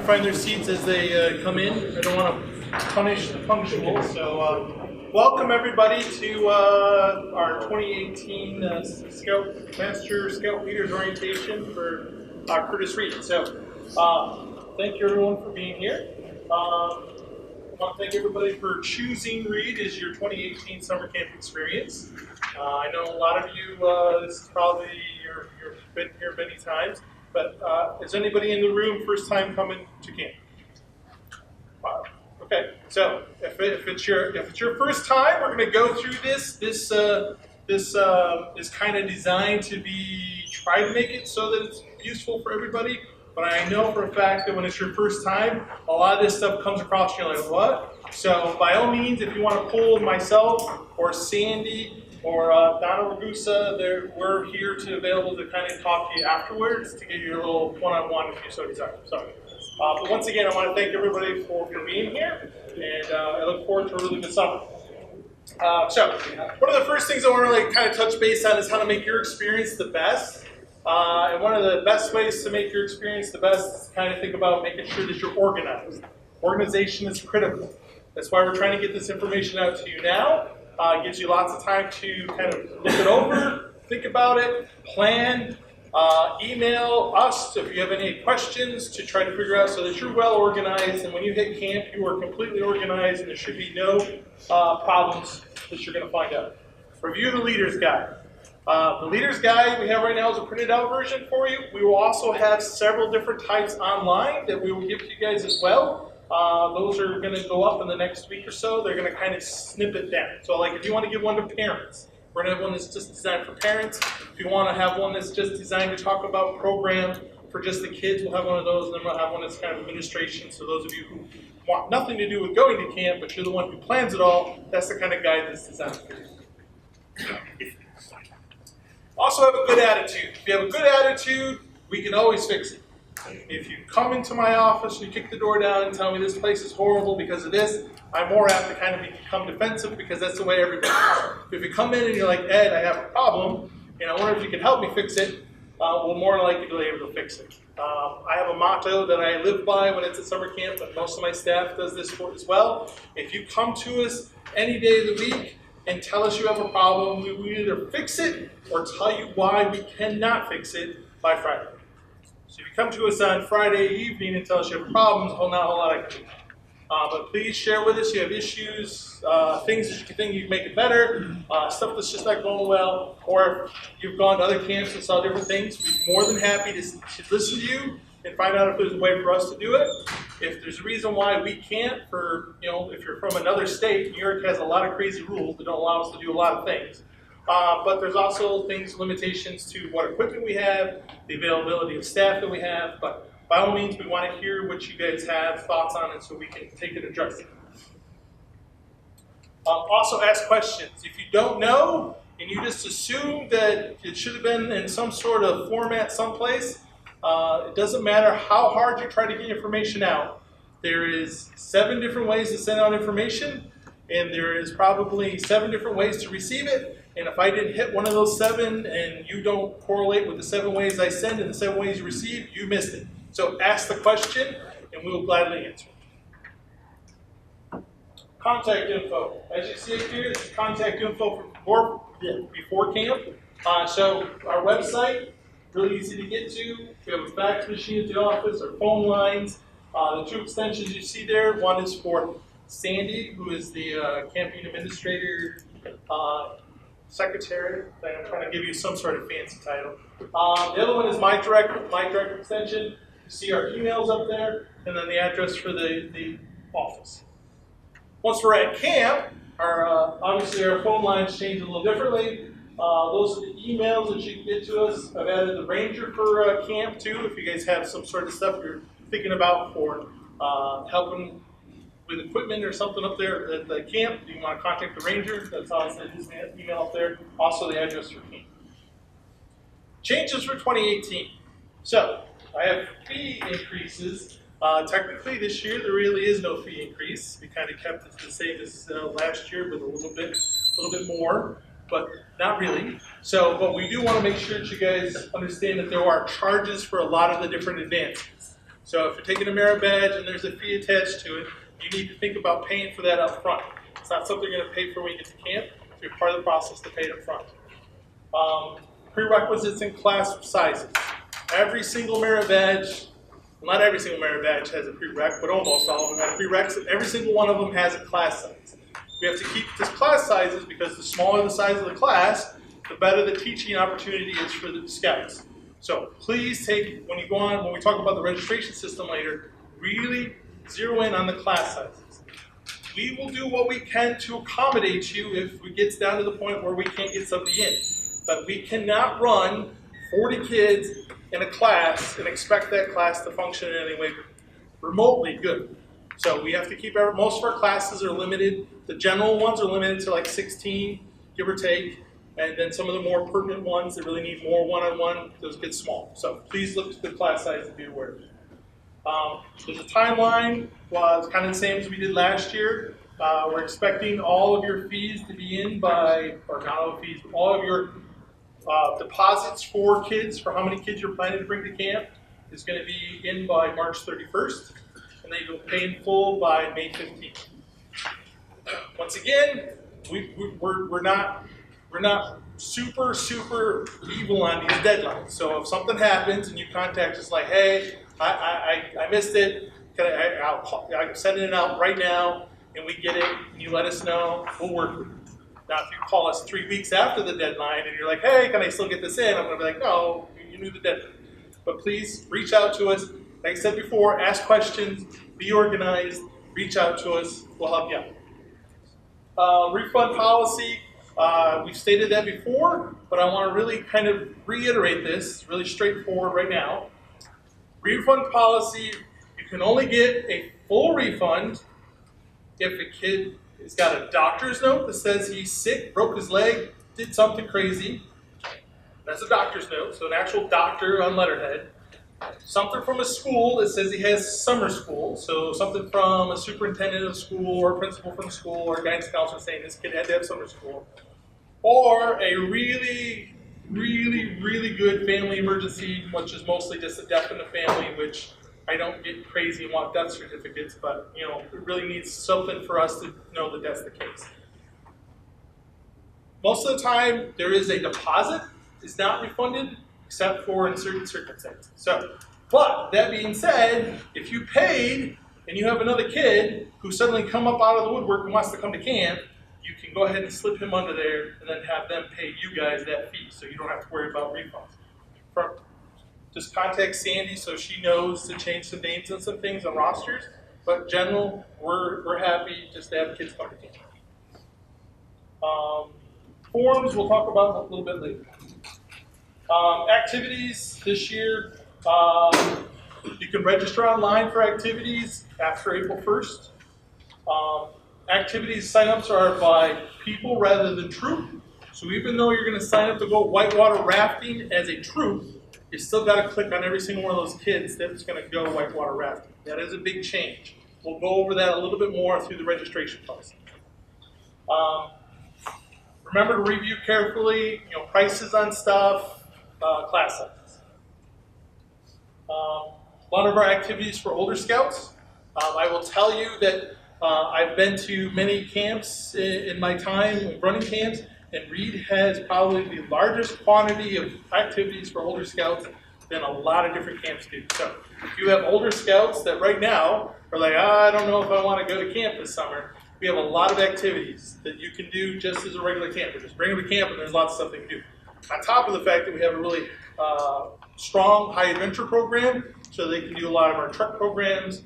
find their seats as they come in. I don't want to punish the punctual. So welcome everybody to our 2018 Master Scout Leaders Orientation for Curtis Reed. So thank you everyone for being here. I want to thank everybody for choosing Reed as your 2018 summer camp experience. I know a lot of you, this is probably you've been here many times, but is anybody in the room first time coming to camp? Wow. Okay, so if it's your first time, we're going to go through this. This is kind of designed to try to make it so that it's useful for everybody. But I know for a fact that when it's your first time, a lot of this stuff comes across and you're like, what? So by all means, if you want to pull myself or Sandy or Donna Ragusa, we're here to available to kind of talk to you afterwards to give you a little one-on-one if you so desire. But once again, I want to thank everybody for being here, and I look forward to a really good summer. So one of the first things I want to really kind of touch base on is how to make your experience the best. And one of the best ways to make your experience the best is to kind of think about making sure that you're organized. Organization is critical. That's why we're trying to get this information out to you now. It gives you lots of time to kind of look it over, think about it, plan, email us if you have any questions to try to figure out so that you're well organized. And when you hit camp, you are completely organized and there should be no problems that you're going to find out. Review the Leader's Guide. The Leader's Guide we have right now is a printed out version for you. We will also have several different types online that we will give to you guys as well. Those are going to go up in the next week or so. They're going to kind of snip it down. So like if you want to give one to parents, we're going to have one that's just designed for parents. If you want to have one that's just designed to talk about program for just the kids, we'll have one of those. And then we'll have one that's kind of administration. So those of you who want nothing to do with going to camp, but you're the one who plans it all, that's the kind of guide that's designed for you. Also have a good attitude. If you have a good attitude, we can always fix it. If you come into my office and you kick the door down and tell me this place is horrible because of this, I'm more apt to kind of become defensive because that's the way everybody is. If you come in and you're like, Ed, I have a problem, and I wonder if you can help me fix it, we'll more likely be able to fix it. I have a motto that I live by when it's at summer camp, but most of my staff does this for as well. If you come to us any day of the week and tell us you have a problem, we will either fix it or tell you why we cannot fix it by Friday. So if you come to us on Friday evening and tell us you have problems, not a whole lot I can do. But please share with us. You have issues, things that you think you can make it better, stuff that's just not going well, or if you've gone to other camps and saw different things. We're more than happy to listen to you and find out if there's a way for us to do it. If there's a reason why we can't, if you're from another state, New York has a lot of crazy rules that don't allow us to do a lot of things. But there's also limitations to what equipment we have, the availability of staff that we have. But by all means, we want to hear what you guys have thoughts on it so we can take it and address it. Also ask questions. If you don't know and you just assume that it should have been in some sort of format someplace, it doesn't matter how hard you try to get information out. There is 7 different ways to send out information, and there is probably 7 different ways to receive it. And if I didn't hit one of those 7 and you don't correlate with the 7 ways I send and the 7 ways you receive, you missed it. So ask the question, and we will gladly answer it. Contact info. As you see it here, this is contact info for before camp. So our website, really easy to get to. We have a fax machine at the office, our phone lines. The 2 extensions you see there, one is for Sandy, who is the camping administrator, secretary. I'm trying to give you some sort of fancy title. The other one is my direct extension. You see our emails up there, and then the address for the office. Once we're at camp, obviously our phone lines change a little differently. Those are the emails that you can get to us. I've added the ranger for camp too, if you guys have some sort of stuff you're thinking about for helping with equipment or something up there at the camp. You want to contact the ranger, that's how I send his email up there. Also the address for camp. Changes for 2018. So I have fee increases. Technically this year there really is no fee increase. We kind of kept it the same as last year, but a little bit more, but not really. So, but we do want to make sure that you guys understand that there are charges for a lot of the different advances. So if you're taking a merit badge and there's a fee attached to it, you need to think about paying for that up front. It's not something you're going to pay for when you get to camp. So you're part of the process to pay it up front. Prerequisites and class sizes. Every single merit badge, not every single merit badge has a prereq, but almost all of them have prereqs. Every single one of them has a class size. We have to keep this class sizes because the smaller the size of the class, the better the teaching opportunity is for the scouts. So please take, when we talk about the registration system later, really zero in on the class sizes. We will do what we can to accommodate you if it gets down to the point where we can't get somebody in. But we cannot run 40 kids in a class and expect that class to function in any way remotely good. So we have to keep most of our classes are limited. The general ones are limited to like 16, give or take. And then some of the more pertinent ones that really need more one-on-one, those get small. So please look at the class size and be aware of it. There's a timeline. It's kind of the same as we did last year. We're expecting all of your fees to be in by, or not all fees, but all of your deposits for kids, for how many kids you're planning to bring to camp, is going to be in by March 31st. And then you'll pay in full by May 15th. Once again, we're not super evil on these deadlines. So if something happens and you contact us like, hey, I missed it, I'm sending it out right now, and we get it, and you let us know, we'll work with you. Now, if you call us 3 weeks after the deadline and you're like, hey, can I still get this in? I'm going to be like, no, you knew the deadline. But please reach out to us. Like I said before, ask questions, be organized, reach out to us, we'll help you out. Refund policy, we've stated that before, but I want to really kind of reiterate this, really straightforward right now. Refund policy, you can only get a full refund if a kid has got a doctor's note that says he's sick, broke his leg, did something crazy. That's a doctor's note, so an actual doctor on letterhead. Something from a school that says he has summer school, so something from a superintendent of school or a principal from school or a guidance counselor saying this kid had to have summer school. Or a really good family emergency, which is mostly just a death in the family, which I don't get crazy and want death certificates, but it really needs something for us to know that that's the case. Most of the time, there is a deposit. It's not refunded, except for in certain circumstances. But that being said, if you paid and you have another kid who suddenly come up out of the woodwork and wants to come to camp, you can go ahead and slip him under there and then have them pay you guys that fee, so you don't have to worry about refunds. Just contact Sandy so she knows to change some names and some things on rosters. But in general, we're happy just to have kids come to camp. Forms we'll talk about a little bit later. Activities this year, you can register online for activities after April 1st. Activities signups are by people rather than troop. So even though you're going to sign up to go whitewater rafting as a troop, you still got to click on every single one of those kids that's going to go whitewater rafting. That is a big change. We'll go over that a little bit more through the registration process. Remember to review carefully, prices on stuff, class sizes. One of our activities for older scouts. I will tell you that I've been to many camps in my time, running camps, and Reed has probably the largest quantity of activities for older scouts than a lot of different camps do. So if you have older scouts that right now are like, I don't know if I want to go to camp this summer, we have a lot of activities that you can do just as a regular camper. Just bring them to camp and there's lots of stuff they can do. On top of the fact that we have a really strong high adventure program, so they can do a lot of our trek programs,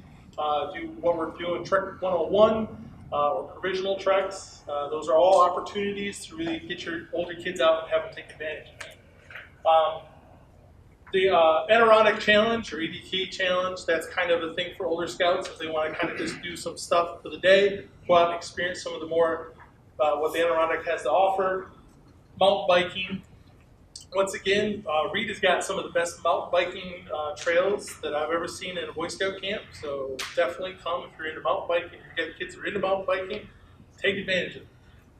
do what we're doing, Trek 101, or provisional treks. Those are all opportunities to really get your older kids out and have them take advantage of it. The Adirondack Challenge or EDT Challenge, that's kind of a thing for older scouts if they want to kind of just do some stuff for the day, go out and experience some of the more, what the Adirondack has to offer. Mountain biking. Once again, Reed has got some of the best mountain biking trails that I've ever seen in a Boy Scout camp, so definitely come if you're into mountain biking. If you've got kids who are into mountain biking, take advantage of it.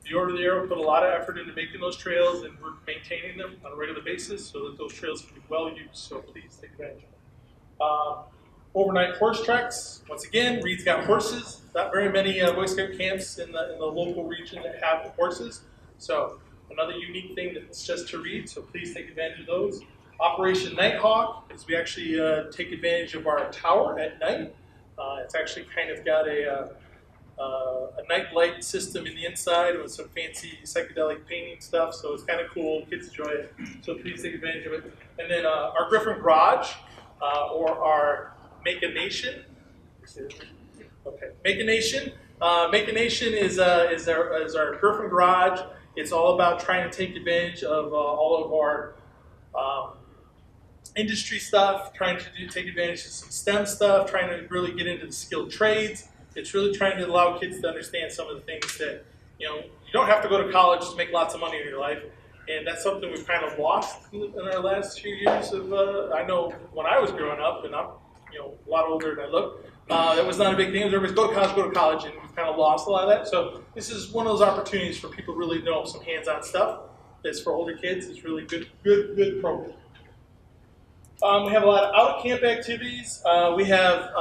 The Order of the Arrow put a lot of effort into making those trails, and we're maintaining them on a regular basis so that those trails can be well used, so please take advantage of it. Overnight horse treks. Once again, Reed's got horses. Not very many Boy Scout camps in the local region that have horses. So another unique thing that's just to Reed, so please take advantage of those. Operation Nighthawk is we actually take advantage of our tower at night. It's actually kind of got a night light system in the inside with some fancy psychedelic painting stuff, so it's kind of cool. Kids enjoy it, so please take advantage of it. And then our Griffin Garage, or our Make a Nation. Okay, Make a Nation. Make a Nation is our Griffin Garage. It's all about trying to take advantage of all of our industry stuff, trying to take advantage of some STEM stuff, trying to really get into the skilled trades. It's really trying to allow kids to understand some of the things that, you don't have to go to college to make lots of money in your life. And that's something we've kind of lost in our last few years of, I know when I was growing up, and I'm, a lot older than I look, that was not a big thing. It was everybody's go to college, and we've kind of lost a lot of that. So this is one of those opportunities for people to really know some hands-on stuff. That's for older kids. It's really good program. We have a lot of out-of-camp activities. We have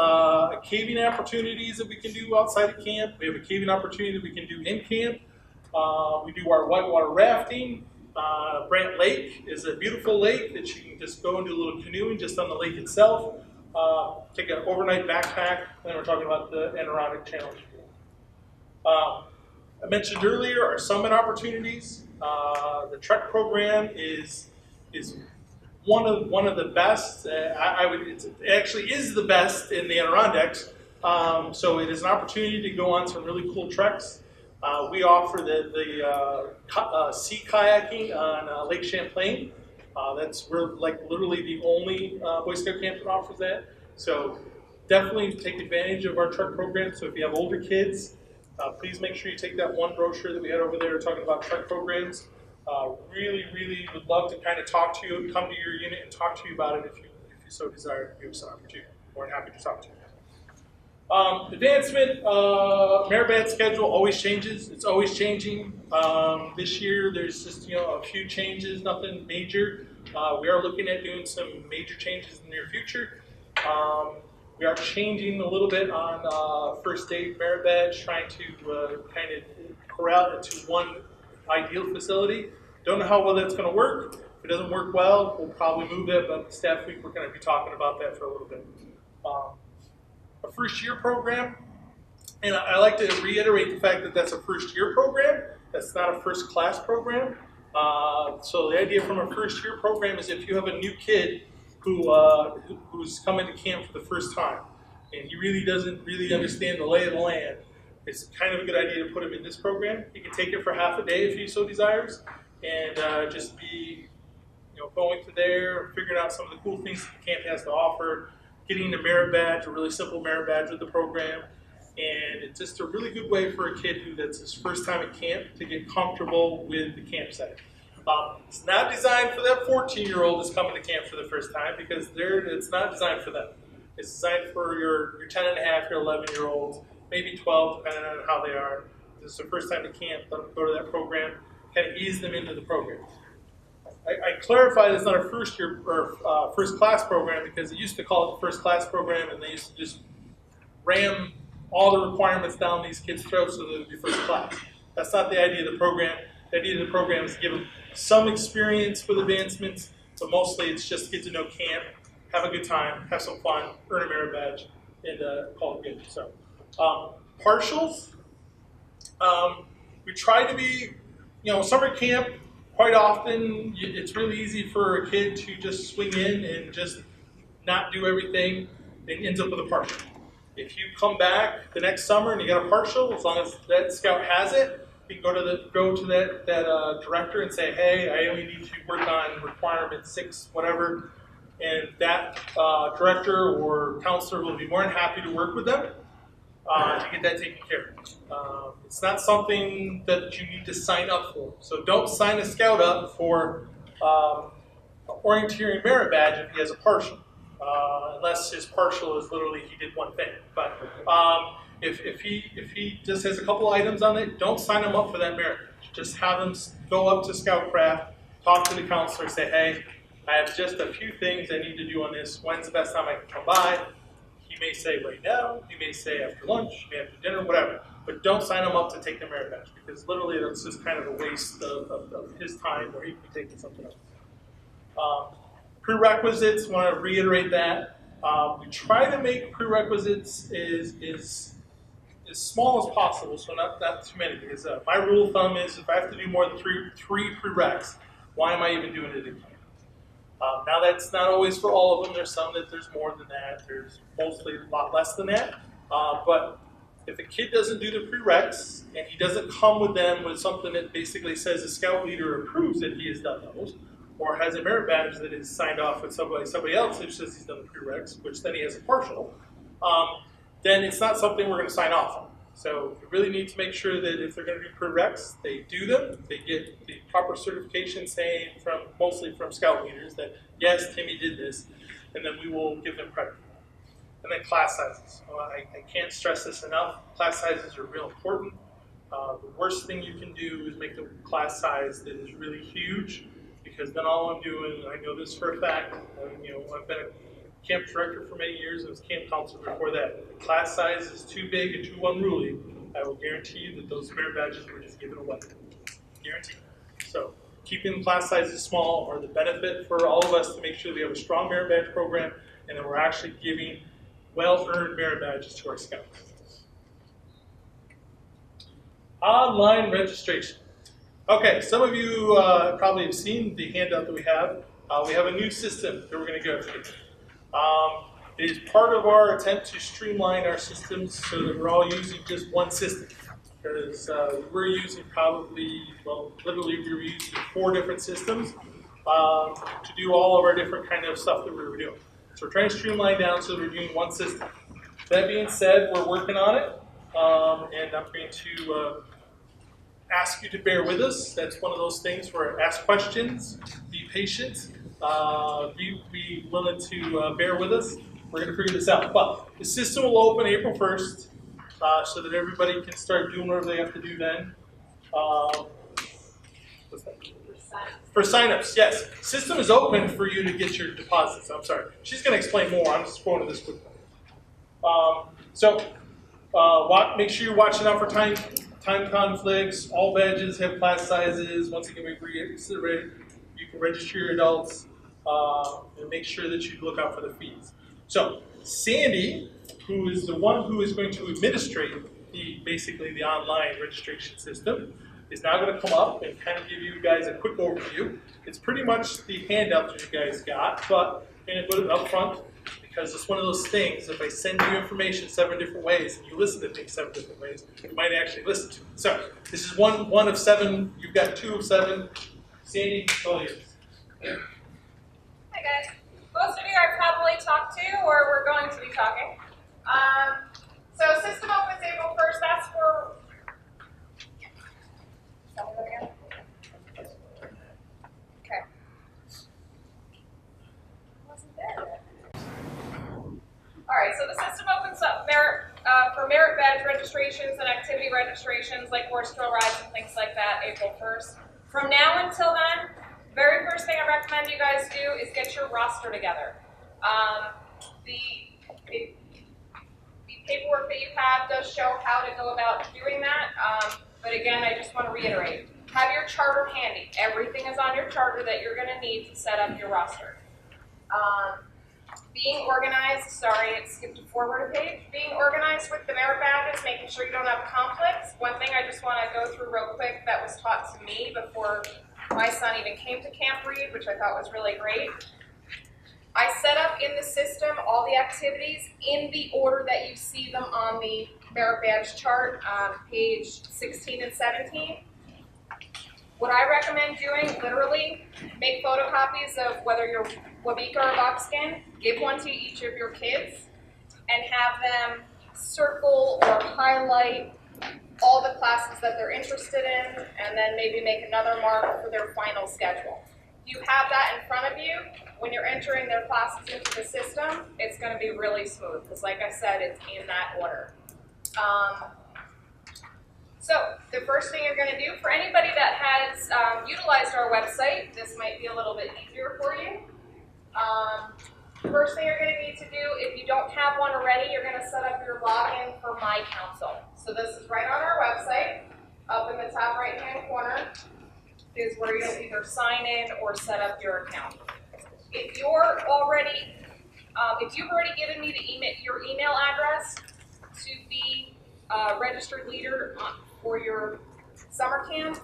caving opportunities that we can do outside of camp. We have a caving opportunity that we can do in camp. We do our whitewater rafting. Brant Lake is a beautiful lake that you can just go and do a little canoeing just on the lake itself. Take an overnight backpack. Then we're talking about the Adirondack Challenge. I mentioned earlier our summit opportunities. The Trek program is one of the best. It actually is the best in the Adirondacks. So it is an opportunity to go on some really cool treks. We offer the sea kayaking on Lake Champlain. We're like literally the only Boy Scout camp that offers that. So definitely take advantage of our Trek program. So if you have older kids, please make sure you take that one brochure that we had over there talking about Trek programs. Really would love to kind of talk to you, come to your unit and talk to you about it if you so desire to give us an opportunity. We're happy to talk to you. Advancement, Maribad schedule always changes. It's always changing. This year there's just a few changes, nothing major. We are looking at doing some major changes in the near future. We are changing a little bit on first aid Maribad, trying to kind of corral it to one ideal facility. Don't know how well that's going to work. If it doesn't work well, we'll probably move it, but staff week we're going to be talking about that for a little bit. A first year program, and I like to reiterate the fact that that's a first year program. That's not a first class program. So the idea from a first year program is if you have a new kid who's coming to camp for the first time and he really doesn't understand the lay of the land, it's kind of a good idea to put him in this program. He can take it for half a day if he so desires, and just be, going through there, figuring out some of the cool things that the camp has to offer, getting the merit badge, a really simple merit badge with the program, and it's just a really good way for a kid that's his first time at camp to get comfortable with the campsite. It's not designed for that 14-year-old that's coming to camp for the first time because it's not designed for them. It's designed for your 10 and a half, your 11-year-olds, maybe 12, depending on how they are. This is their first time to camp, let them go to that program, kind of ease them into the program. I clarify that it's not a first year or first class program because they used to call it the first class program and they used to just ram all the requirements down these kids' throats so they would be first class. That's not the idea of the program. The idea of the program is to give them some experience with advancements, but mostly it's just get to know camp, have a good time, have some fun, earn a merit badge, and call it good. So, partials. We try to be, summer camp, quite often it's really easy for a kid to just swing in and just not do everything and ends up with a partial. If you come back the next summer and you got a partial, as long as that scout has it, you can go to that director and say, hey, I only need to work on requirement 6, whatever, and that director or counselor will be more than happy to work with them to get that taken care of. It's not something that you need to sign up for. So don't sign a scout up for orienteering merit badge if he has a partial, unless his partial is literally he did one thing. But if he just has a couple items on it, don't sign him up for that merit badge. Just have him go up to Scoutcraft, talk to the counselor, say, hey, I have just a few things I need to do on this. When's the best time I can come by? You may say right now, you may say after lunch, you may after dinner, whatever. But don't sign him up to take the merit badge because literally that's just kind of a waste of his time or he could be taking something else. Prerequisites, want to reiterate that. We try to make prerequisites as small as possible, so not too many. Because my rule of thumb is if I have to do more than three prereqs, why am I even doing it again? Now that's not always for all of them. There's some that there's more than that. There's mostly a lot less than that. But if a kid doesn't do the prereqs and he doesn't come with them with something that basically says the scout leader approves that he has done those, or has a merit badge that is signed off with somebody else who says he's done the prereqs, which then he has a partial, then it's not something we're going to sign off on. So you really need to make sure that if they're going to do prereqs, they do them. They get the proper certification saying mostly from scout leaders that, yes, Timmy did this, and then we will give them credit. And then class sizes. I can't stress this enough. Class sizes are real important. The worst thing you can do is make the class size that is really huge, because then all I'm doing, I know this for a fact, I've been a camp director for many years and was camp counselor before that. If the class size is too big and too unruly, I will guarantee you that those merit badges were just given away. Guaranteed. So keeping class sizes small are the benefit for all of us to make sure we have a strong merit badge program and that we're actually giving well-earned merit badges to our scouts. Online registration. Okay, some of you probably have seen the handout that we have. We have a new system that we're going to go through. It is part of our attempt to streamline our systems so that we're all using just one system. Because we're using literally we're using 4 different systems to do all of our different kind of stuff that we're doing. So we're trying to streamline down so that we're doing one system. That being said, we're working on it, and I'm going to ask you to bear with us. That's one of those things where ask questions, be patient, be willing to bear with us. We're going to figure this out. But the system will open April 1st so that everybody can start doing whatever they have to do then. What's that? For signups, yes. System is open for you to get your deposits. I'm sorry. She's going to explain more. I'm just going to this quickly. Make sure you're watching out for time conflicts. All badges have class sizes. Once again, you can register your adults and make sure that you look out for the fees. So Sandy, who is the one who is going to administrate basically the online registration system, is now going to come up and kind of give you guys a quick overview. It's pretty much the handout that you guys got, but I'm going to put it up front because it's one of those things, if I send you information 7 different ways and you listen to things 7 different ways, you might actually listen to it. So this is one of 7. You've got 2 of 7. Sandy, all yours. Hi guys. Most of you I've probably talked to or we're going to be talking. So system opens April 1st. That's for... Tell me that again. Okay. Wasn't there yet. Alright, so the system opens up for merit badge registrations and activity registrations like horse drill rides and things like that April 1st. From now until then, very first thing I recommend you guys do is get your roster together. The paperwork that you have does show how to go about doing that, but again, I just want to reiterate, have your charter handy. Everything is on your charter that you're going to need to set up your roster. Being organized, sorry, it skipped forward a page. Being organized with the merit badges, making sure you don't have conflicts. One thing I just want to go through real quick that was taught to me before my son even came to Camp Reed, which I thought was really great. I set up in the system all the activities in the order that you see them on the merit badge chart on page 16 and 17. What I recommend doing, literally, make photocopies of whether you're Wabika or Buckskin, give one to each of your kids, and have them circle or highlight all the classes that they're interested in, and then maybe make another mark for their final schedule. If you have that in front of you, when you're entering their classes into the system, it's going to be really smooth, because like I said, it's in that order. So the first thing you're going to do, for anybody that has utilized our website, this might be a little bit easier for you. First thing you're going to need to do, if you don't have one already, you're going to set up your login for My Council. So this is right on our website. Up in the top right-hand corner is where you'll either sign in or set up your account. If you've already given me your email address to be a registered leader for your summer camp,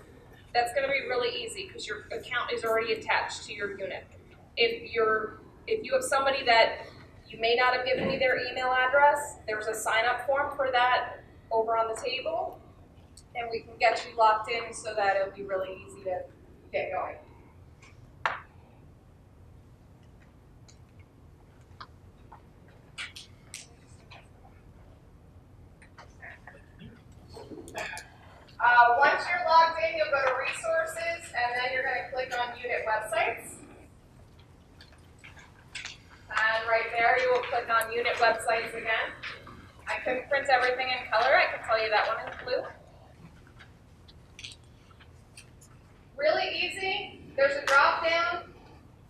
that's going to be really easy because your account is already attached to your unit. If you have somebody that you may not have given me their email address, there's a sign-up form for that over on the table, and we can get you locked in so that it'll be really easy to get going. Once you're logged in, you'll go to resources, and then you're going to click on unit websites. And right there, you will click on unit websites again. I couldn't print everything in color. I can tell you that one in blue. Really easy. There's a drop down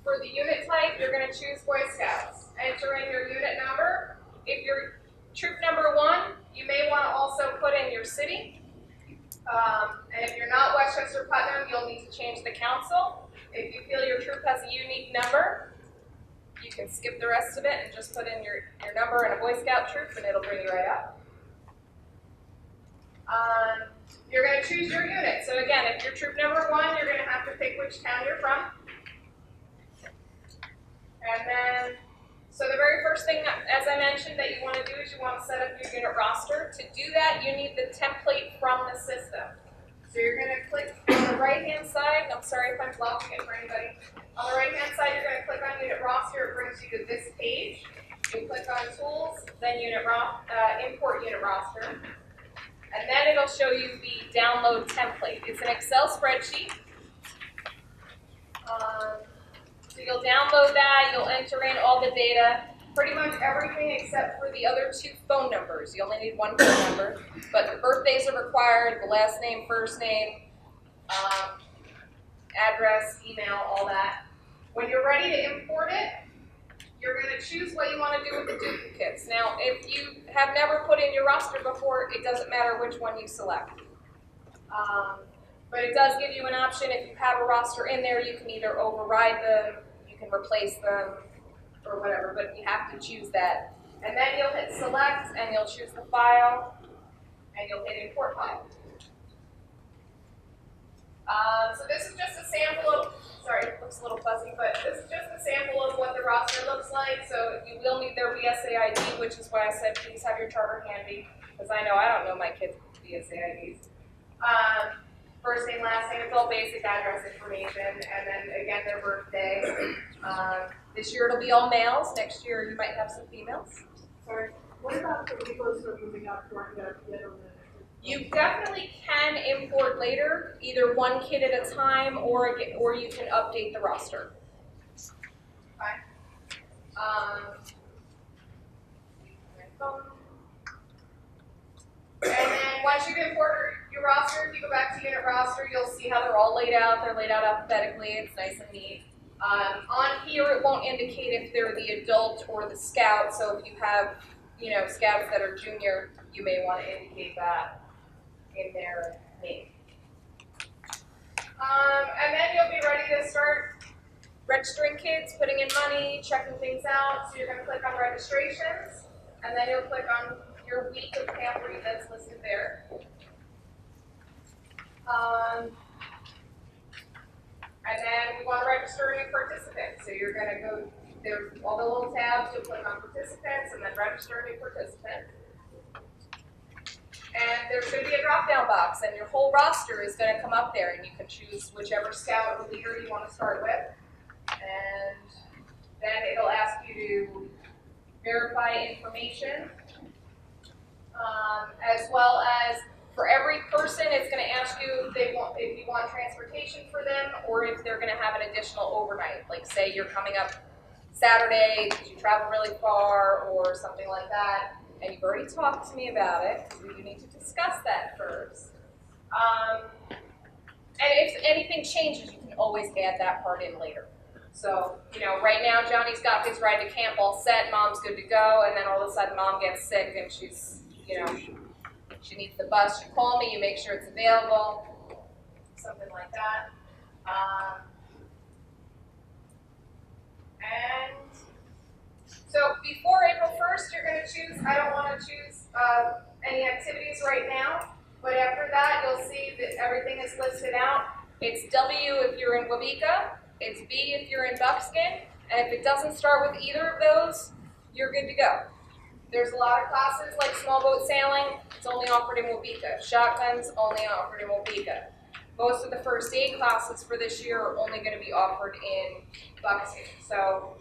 for the unit type. You're going to choose Boy Scouts. Enter in your unit number. If you're troop number 1, you may want to also put in your city. And if you're not Westchester Putnam, you'll need to change the council. If you feel your troop has a unique number, you can skip the rest of it and just put in your number and a Boy Scout troop, and it'll bring you right up. You're going to choose your unit. So again, if you're troop number 1, you're going to have to pick which town you're from. And then, so the very first thing, as I mentioned, that you want to do is you want to set up your unit roster. To do that, you need the template from the system. So you're going to click on the right-hand side. I'm sorry if I'm blocking it for anybody. On the right-hand side, you're going to click on Unit Roster. It brings you to this page. You click on Tools, then Import Unit Roster. And then it'll show you the download template. It's an Excel spreadsheet. So you'll download that. You'll enter in all the data. Pretty much everything except for the other 2 phone numbers. You only need 1 phone number. But the birthdays are required, the last name, first name, address, email, all that. When you're ready to import it, you're going to choose what you want to do with the duplicates. Now, if you have never put in your roster before, it doesn't matter which one you select. But it does give you an option. If you have a roster in there, you can either override them, you can replace them, or whatever, but you have to choose that. And then you'll hit select, and you'll choose the file, and you'll hit import file. So this is just a sample of, sorry, it looks a little fuzzy, but this is just a sample of what the roster looks like. So you will need their BSA ID, which is why I said please have your charter handy, because I know I don't know my kids' BSA IDs. First name, last name, it's all basic address information, and then again their birthday. This year it'll be all males. Next year you might have some females. Sorry, what about the people who are moving up who aren't yet on the? You definitely can import later, either 1 kid at a time, or you can update the roster. Okay. And then once you've imported your roster, if you go back to unit roster, you'll see how they're all laid out. They're laid out alphabetically. It's nice and neat. On here, it won't indicate if they're the adult or the scout. So if you have, scouts that are junior, you may want to indicate that in their name. And then you'll be ready to start registering kids, putting in money, checking things out. So you're going to click on registrations, and then you'll click on your week of camp read that's listed there. And then we want to register a new participant. So you're going to go, there's all the little tabs, you'll click on participants and then register a new participant. And there's going to be a drop-down box, and your whole roster is going to come up there, and you can choose whichever scout or leader you want to start with. And then it'll ask you to verify information, as well as for every person, it's going to ask you if you want transportation for them, or if they're going to have an additional overnight. Like say you're coming up Saturday because you travel really far, or something like that. And you've already talked to me about it, so you need to discuss that first. And if anything changes, you can always add that part in later. So, you know, right now Johnny's got his ride to camp all set, mom's good to go, and then all of a sudden mom gets sick and she's, you know, she needs the bus. You call me, you make sure it's available, something like that. And so before April 1st, you're going to choose, I don't want to choose any activities right now, but after that, you'll see that everything is listed out. It's W if you're in Wabika, it's B if you're in Buckskin, and if it doesn't start with either of those, you're good to go. There's a lot of classes like small boat sailing, it's only offered in Wabika. Shotguns, only offered in Wabika. Most of the first aid classes for this year are only going to be offered in Buckskin. So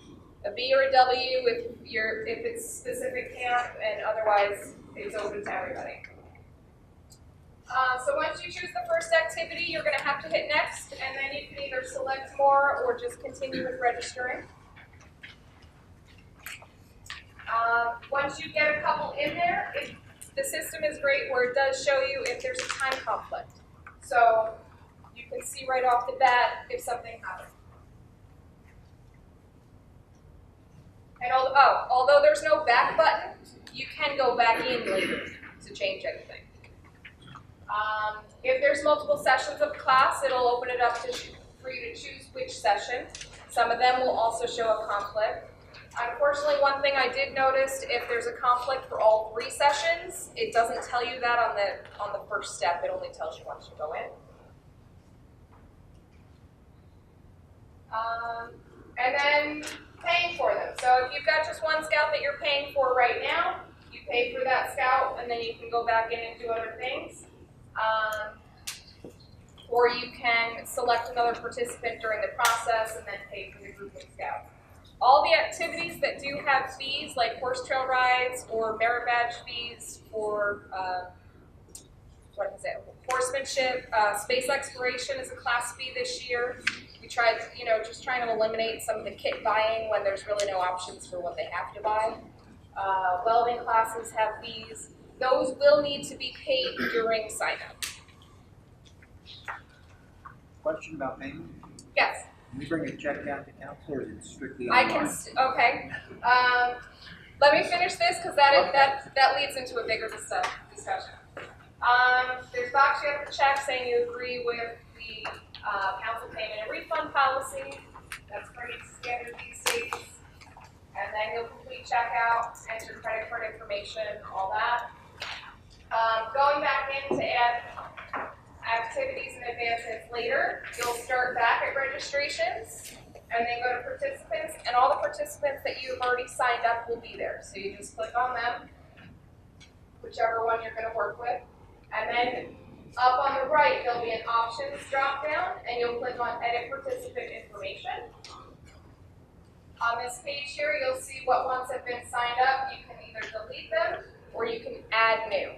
a B or a W if it's specific camp, and otherwise it's open to everybody. So once you choose the first activity, you're going to have to hit next, and then you can either select more or just continue with registering. Once you get a couple in there, the system is great where it does show you if there's a time conflict. So you can see right off the bat if something happens. And although there's no back button, you can go back in later to change anything. If there's multiple sessions of class, it'll open it up for you to choose which session. Some of them will also show a conflict. Unfortunately, one thing I did notice, if there's a conflict for all 3 sessions, it doesn't tell you that on the first step. It only tells you once you go in. And then paying for them. So if you've got just one scout that you're paying for right now, you pay for that scout, and then you can go back in and do other things. Or you can select another participant during the process and then pay for the group of scouts. All the activities that do have fees, like horse trail rides or merit badge fees for horsemanship, space exploration is a class fee this year. We tried, just trying to eliminate some of the kit buying when there's really no options for what they have to buy. Welding classes have fees. Those will need to be paid during sign-up. Question about payment? Yes. Can we bring a check down to council, or is it strictly I online? can, okay. Let me finish this because that leads into a bigger discussion. There's a box you have to check saying you agree with the council payment and refund policy. That's pretty standard these days. And then you'll complete checkout, enter credit card information, all that. Going back in to add activities and advancements later, you'll start back at registrations and then go to participants, and all the participants that you've already signed up will be there. So you just click on them, whichever one you're going to work with, and then up on the right there'll be an options drop down, and you'll click on edit participant information. On this page here, you'll see what ones have been signed up. You can either delete them or you can add new.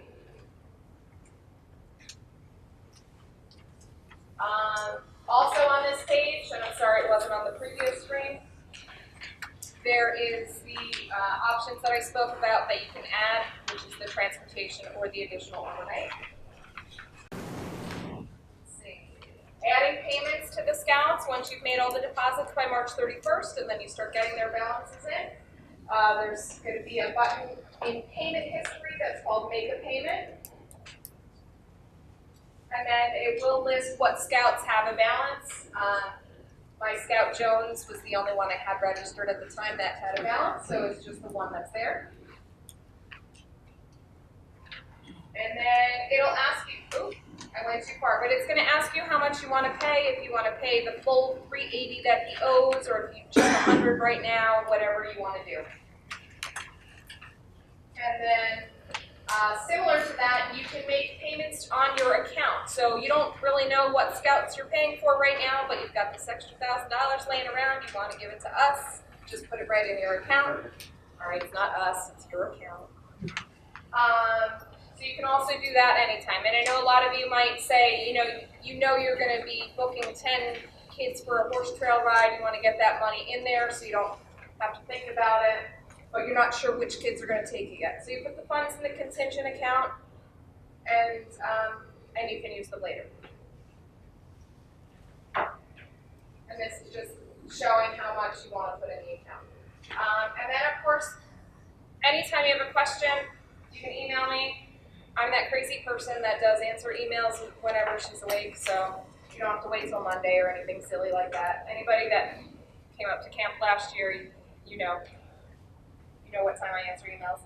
Also on this page, and I'm sorry it wasn't on the previous screen, there is the options that I spoke about that you can add, which is the transportation or the additional overnight. Let's see. Adding payments to the scouts once you've made all the deposits by March 31st, and then you start getting their balances in. There's going to be a button in payment history that's called Make a Payment. And then it will list what scouts have a balance. My Scout Jones was the only one I had registered at the time that had a balance, so it's just the one that's there. And then it'll ask you, oops, I went too far, but it's going to ask you how much you want to pay, if you want to pay the full $380 that he owes, or if you just $100 right now, whatever you want to do. And then similar to that, you can make payments on your account. So you don't really know what scouts you're paying for right now, but you've got this extra $1,000 laying around, you want to give it to us, just put it right in your account. All right, it's not us, it's your account. So you can also do that anytime. And I know a lot of you might say, you know you're going to be booking 10 kids for a horse trail ride, you want to get that money in there so you don't have to think about it, but you're not sure which kids are going to take it yet. So you put the funds in the contingent account, and you can use them later. And this is just showing how much you want to put in the account. And then of course, anytime you have a question, you can email me. I'm that crazy person that does answer emails whenever she's awake, so you don't have to wait till Monday or anything silly like that. Anybody that came up to camp last year, you know what time I answer emails.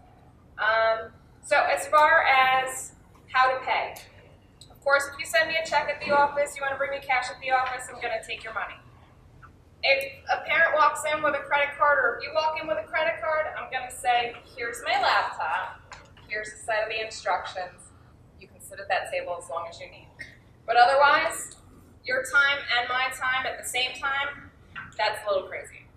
So as far as how to pay, of course, if you send me a check at the office, you want to bring me cash at the office, I'm going to take your money. If a parent walks in with a credit card, or if you walk in with a credit card, I'm going to say, here's my laptop, here's a set of the instructions. You can sit at that table as long as you need. But otherwise, your time and my time at the same time, that's a little crazy.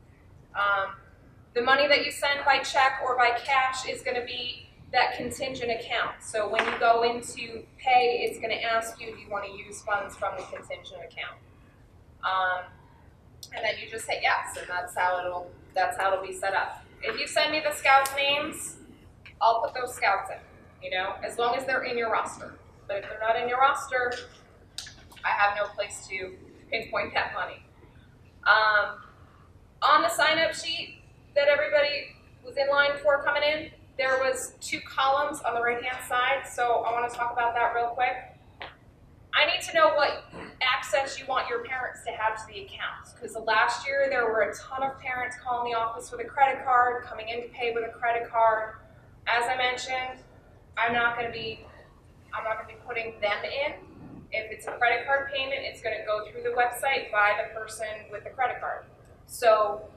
The money that you send by check or by cash is going to be that contingent account. So when you go into pay, it's going to ask you, do you want to use funds from the contingent account? And then you just hit yes, and that's how it'll be set up. If you send me the scouts' names, I'll put those scouts in, as long as they're in your roster. But if they're not in your roster, I have no place to pinpoint that money. On the sign-up sheet that everybody was in line for coming in, there was 2 columns on the right-hand side, so I want to talk about that real quick. I need to know what access you want your parents to have to the accounts, because last year there were a ton of parents calling the office with a credit card, coming in to pay with a credit card. As I mentioned, I'm not going to be putting them in. If it's a credit card payment, it's going to go through the website by the person with the credit card. So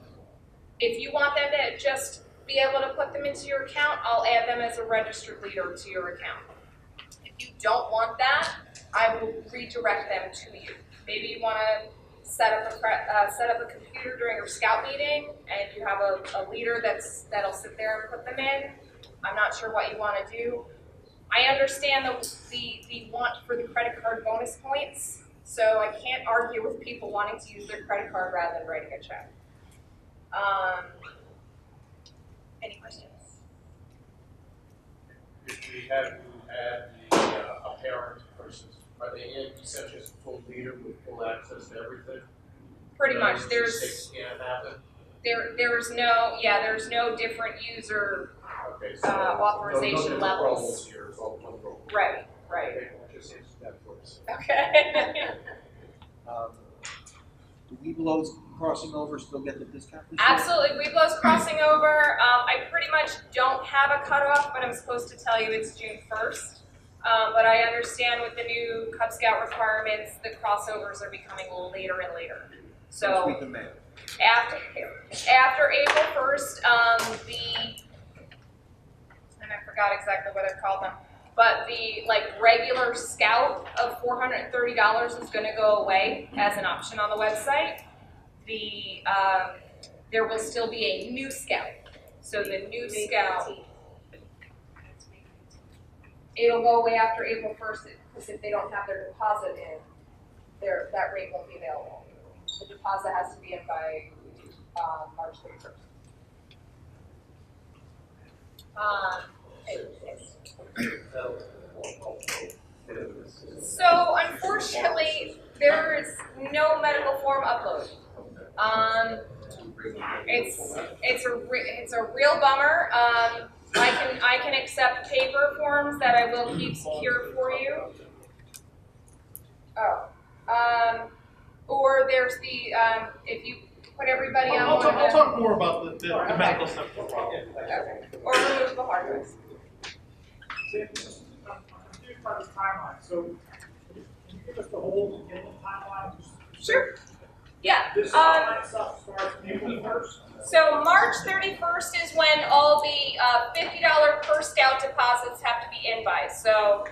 if you want them to just be able to put them into your account, I'll add them as a registered leader to your account. If you don't want that, I will redirect them to you. Maybe you want to set up a computer during your scout meeting, and you have a leader that'll sit there and put them in. I'm not sure what you want to do. I understand the want for the credit card bonus points, so I can't argue with people wanting to use their credit card rather than writing a check. Any questions? If we have to add a parent versus, are they in such as a full leader with full access to everything? Pretty much. There's There's no different user okay, so authorization no levels. roles here, it's all one role. Right. Okay, just answer that for us. Okay. Do Webelos crossing over still get the discount this year? Absolutely. Webelos crossing over. I pretty much don't have a cutoff, but I'm supposed to tell you it's June 1st. But I understand with the new Cub Scout requirements, the crossovers are becoming later and later. First So week of May. after April 1st, and I forgot exactly what I called them, but the regular Scout of $430 is going to go away as an option on the website. There will still be a new Scout. So the new Scout, it'll go away after April 1st because if they don't have their deposit in, that rate won't be available. The deposit has to be in by March 31st. So unfortunately, there is no medical form upload. It's a real bummer. I can accept paper forms that I will keep secure for you. Or there's the if you put everybody on I'll one of talk the, more about the Okay. medical stuff. okay. Or remove the hard drives. I'm confused by the timeline, so can you give us the whole beginning timeline? Sure. Yeah. This online stuff starts April 1st? So March 31st is when all the $50 per scout deposits have to be in by. So,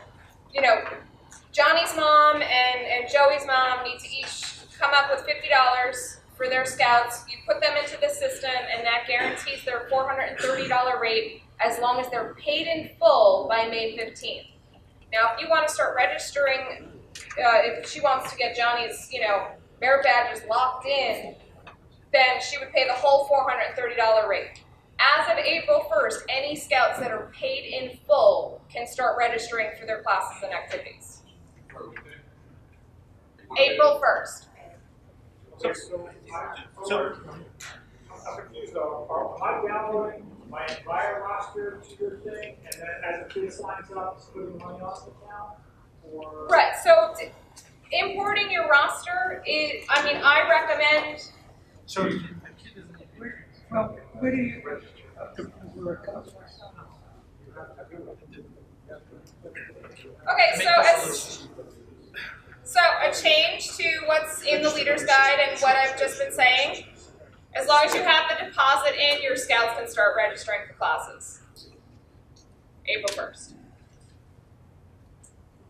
Johnny's mom and Joey's mom need to each come up with $50 for their scouts. You put them into the system, and that guarantees their $430 rate as long as they're paid in full by May 15th. Now, if you want to start registering, if she wants to get Johnny's, merit badges locked in, then she would pay the whole $430 rate. As of April 1st, any scouts that are paid in full can start registering for their classes and activities. April 1st. Okay, I'm confused though. Am I downloading my entire roster to your thing, and then as a kid signs up, it's putting money on the account? Or? Right, so importing your roster is, I mean, I recommend, So, Well, where do you register? Where it comes from? okay, so a change to what's in the leader's guide and what I've just been saying. As long as you have the deposit in, your scouts can start registering for classes. April 1st.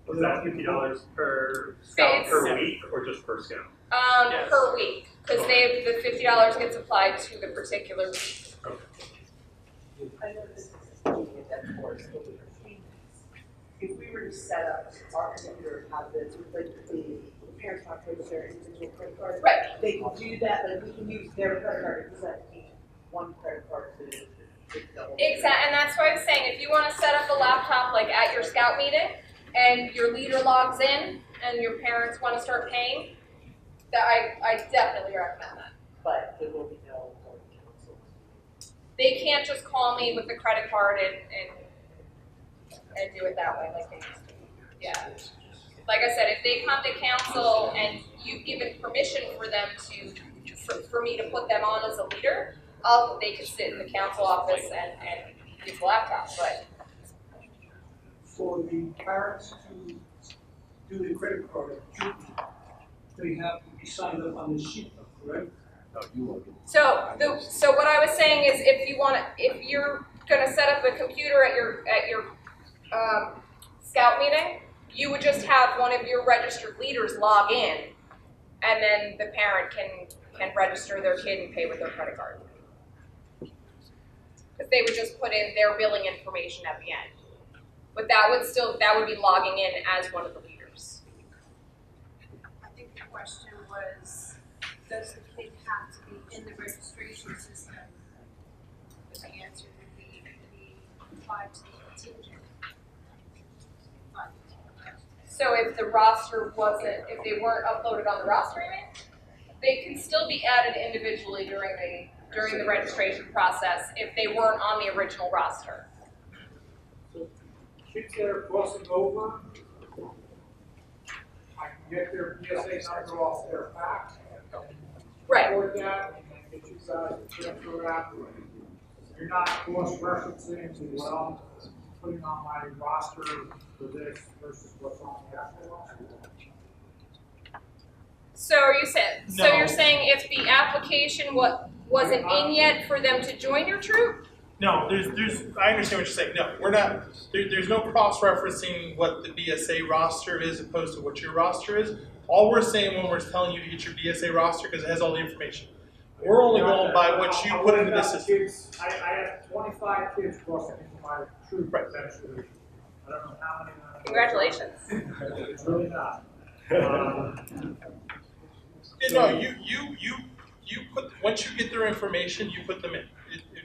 Was that $50 per scout per week or just per scout? Yes. Per week, because the $50 gets applied to the particular week. I know this is that course, but if we were to set up our computer have this, like the parents not pay with their individual credit card. Right. They can do that, but we can use their credit card, because that means one credit card to double. Exactly, and that's why I was saying, if you want to set up a laptop like at your scout meeting, and your leader logs in, and your parents want to start paying, that I definitely recommend that. But there will be no board council. They can't just call me with the credit card and do it that way like they used to. Yeah. Like I said, if they come to council and you've given permission for them for me to put them on as a leader, they can sit in the council office and use the laptop, but. For the parents to do the credit card, they have to be signed up on the sheet, correct? So what I was saying is, if you're gonna set up a computer at your scout meeting, you would just have one of your registered leaders log in, and then the parent can register their kid and pay with their credit card. Because they would just put in their billing information at the end. But that would be logging in as one of the leaders. I think the question was, does the kid have to be in the registration system? But the answer would be applied to the contingent fund. So if the roster if they weren't uploaded on the roster, you mean? They can still be added individually during the registration process if they weren't on the original roster. Kids that are crossing over, I can get their PSA number off their back. Right. Record that, and then get you guys to transfer that. You're not cross-referencing to what I'm putting on my roster for this versus what's on the actual roster. So you're saying if the application wasn't in yet for them to join your troop? no, I understand what you're saying. No, we're not, there's no cross-referencing what the BSA roster is opposed to what your roster is. All we're saying when we're telling you to get your BSA roster, because it has all the information. We're only going by what you put into the system. Kids, I have 25 kids crossing into my troop eventually. I don't know how many. Congratulations. It's really not. No, you put, once you get their information, you put them in.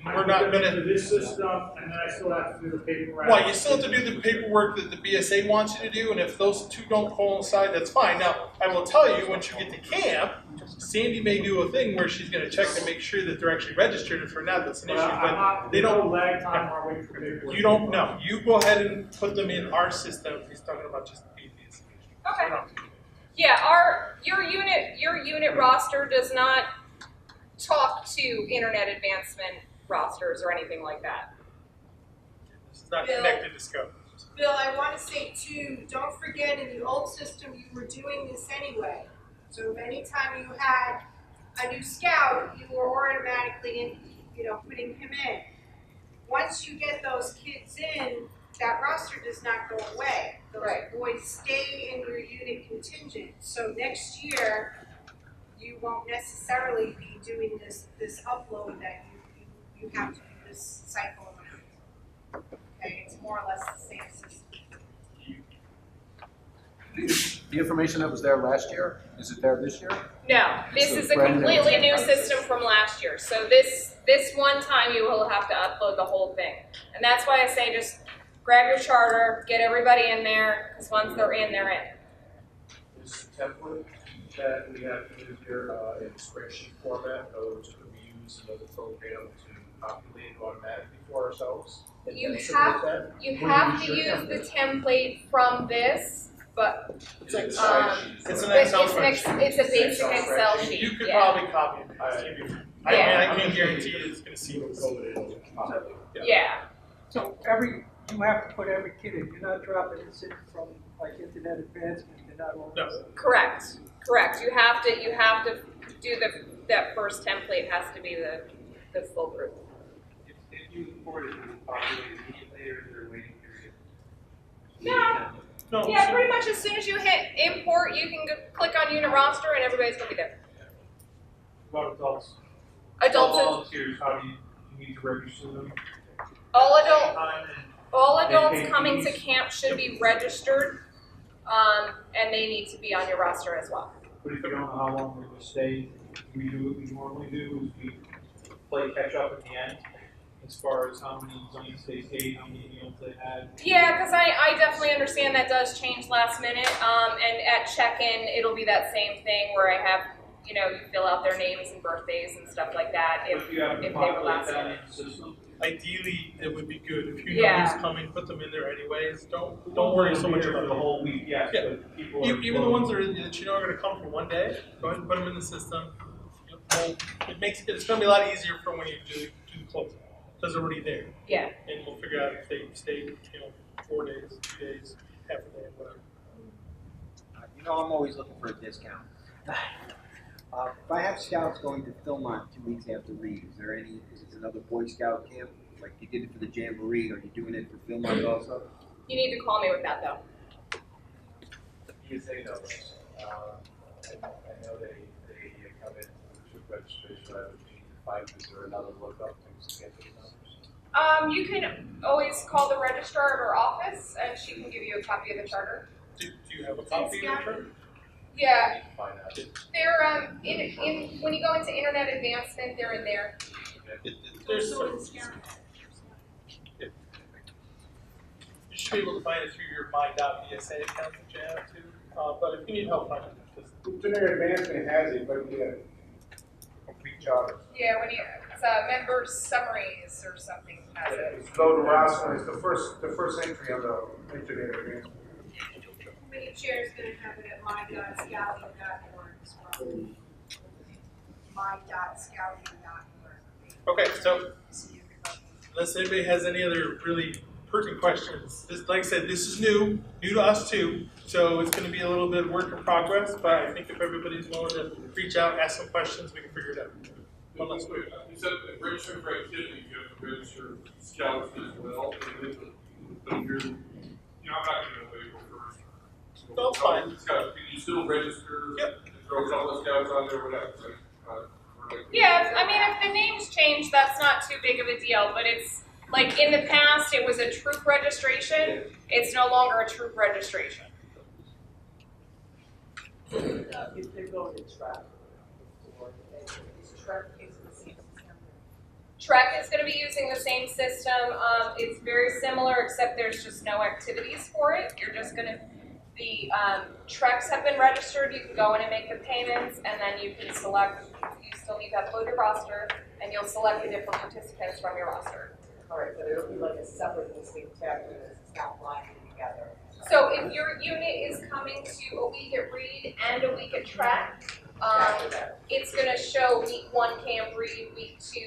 We're not I put them gonna. into this system, and then I still have to do the paperwork. Well, you still have to do the paperwork that the BSA wants you to do, and if those two don't coincide, that's fine. Now, I will tell you, once you get to camp, Sandy may do a thing where she's going to check to make sure that they're actually registered. If they're not, that's an issue. But they don't. lag time while waiting for paperwork. You don't know. You go ahead and put them in our system. He's talking about just the BSA. Okay. Yeah, your unit roster does not talk to internet advancement rosters or anything like that. This is not connected to scope. Bill, I want to say too, don't forget in the old system you were doing this anyway. So if anytime you had a new scout, you were automatically putting him in. Once you get those kids in, that roster does not go away. Those boys stay in your unit contingent. So next year, you won't necessarily be doing this upload that you have to do this cycle around. Okay, it's more or less the same system. The information that was there last year, is it there this year? No, this is a completely new system from last year. So this one time you will have to upload the whole thing. And that's why I say just grab your charter, get everybody in there, because once they're in, they're in. This template that we have to do here in spreadsheet format, in other words, could we use another program to populate it automatically for ourselves? And You then submit have- that? You Or have use to your use the template? template from this, but It's like It's spreadsheet. an but Excel it's spreadsheet. it's a basic Excel Excel spreadsheet. sheet, You could yeah. probably copy and paste it. I mean, I can't guarantee it's gonna see what's Code it in. Yeah, So you have to put every kid in, you're not dropping this in from like internet advancement, they're not all. No. correct. You have to do that first template has to be the full group. If you import it, you populate immediately, or is there a waiting period? No. No. Yeah, pretty much as soon as you hit import, you can click on unit roster and everybody's gonna be there. What about adults? Adults, Volunteers, how do you need to register them? all They adults pay coming to fees. camp should be registered, and they need to be on your roster as well. But if you don't know how long we're gonna stay, we do what we normally do, is we play catch up at the end, as far as how many zones they stayed, how many meals they had. Yeah, because I definitely understand that does change last minute, and at check-in, it'll be that same thing where I have, you fill out their names and birthdays and stuff like that, But you have if to they were populate last that minute. in the system. Ideally, it would be good if you know Yeah. who's coming, put them in there anyways. Don't worry so much for about the whole week, yes, Yeah. but people are. Even the ones that you know are going to come for one day, go ahead and put them in the system. It's going to be a lot easier for when you do the closing because they're already there, Yeah. and we'll figure out if they stay 4 days, 2 days, half a day, whatever. I'm always looking for a discount. If I have scouts going to Philmont 2 weeks after Reed, is it another Boy Scout camp? Like you did it for the Jamboree, are you doing it for Philmont also? You need to call me with that though. PSA numbers. I know they come in with registration, I would need to find, is there another lookup to get these numbers? You can always call the registrar at her office, and she can give you a copy of the charter. Do you have a copy of the chart? Yeah, I need to find out. they're in when you go into internet advancement, they're in there. There's You should be able to find it through your my.bsa account that you have too. But if you need help finding it, just Internet advancement has it, but yeah, complete charter. Yeah, when you it's members summaries or something has it. It's low to roster, it's the first entry on the internet advancement. Committee chair is gonna have it at my.scouting.org as well. My.scouting.org. okay. So unless anybody has any other really pertinent questions, this, like I said, this is new to us too. So it's going to be a little bit of work in progress. But I think if everybody's willing to reach out, ask some questions, we can figure it out. One last quick. You said registering for activities, you have to register scouts as well. But if you're, I'm not gonna wait till first. That's fine. Scouts, can you still register? Yep. Throw a couple of scouts on there, whatever. Yeah, I mean, if the names change, that's not too big of a deal. But it's like in the past, it was a troop registration. It's no longer a troop registration. If they're going to track, or is track using the same system? Trek is going to be using the same system. It's very similar, except there's just no activities for it. You're just going to, the treks have been registered. You can go in and make the payments, and then you can select, you still need to upload your roster, and you'll select the different participants from your roster. All right, but it'll be like a separate listing tab, because it's not blinded together. So if your unit is coming to a week at Reed and a week at Trek, it's going to show week 1 Camp Reed, week 2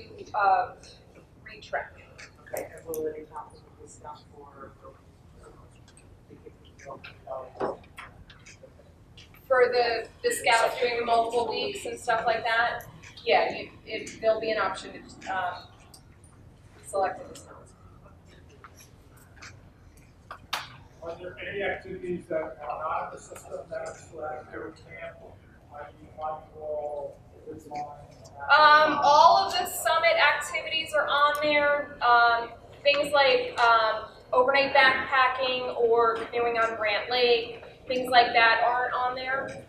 Reed Trek. Okay, and will it accomplish the discount for? For the scouts doing the multiple weeks and stuff like that, yeah, there'll be an option to select a discount. Are there any activities that are not in the system that's like your camp, i.e. volleyball, zip line? All of the summit activities are on there. Things like overnight backpacking or canoeing on Grant Lake, things like that aren't on there.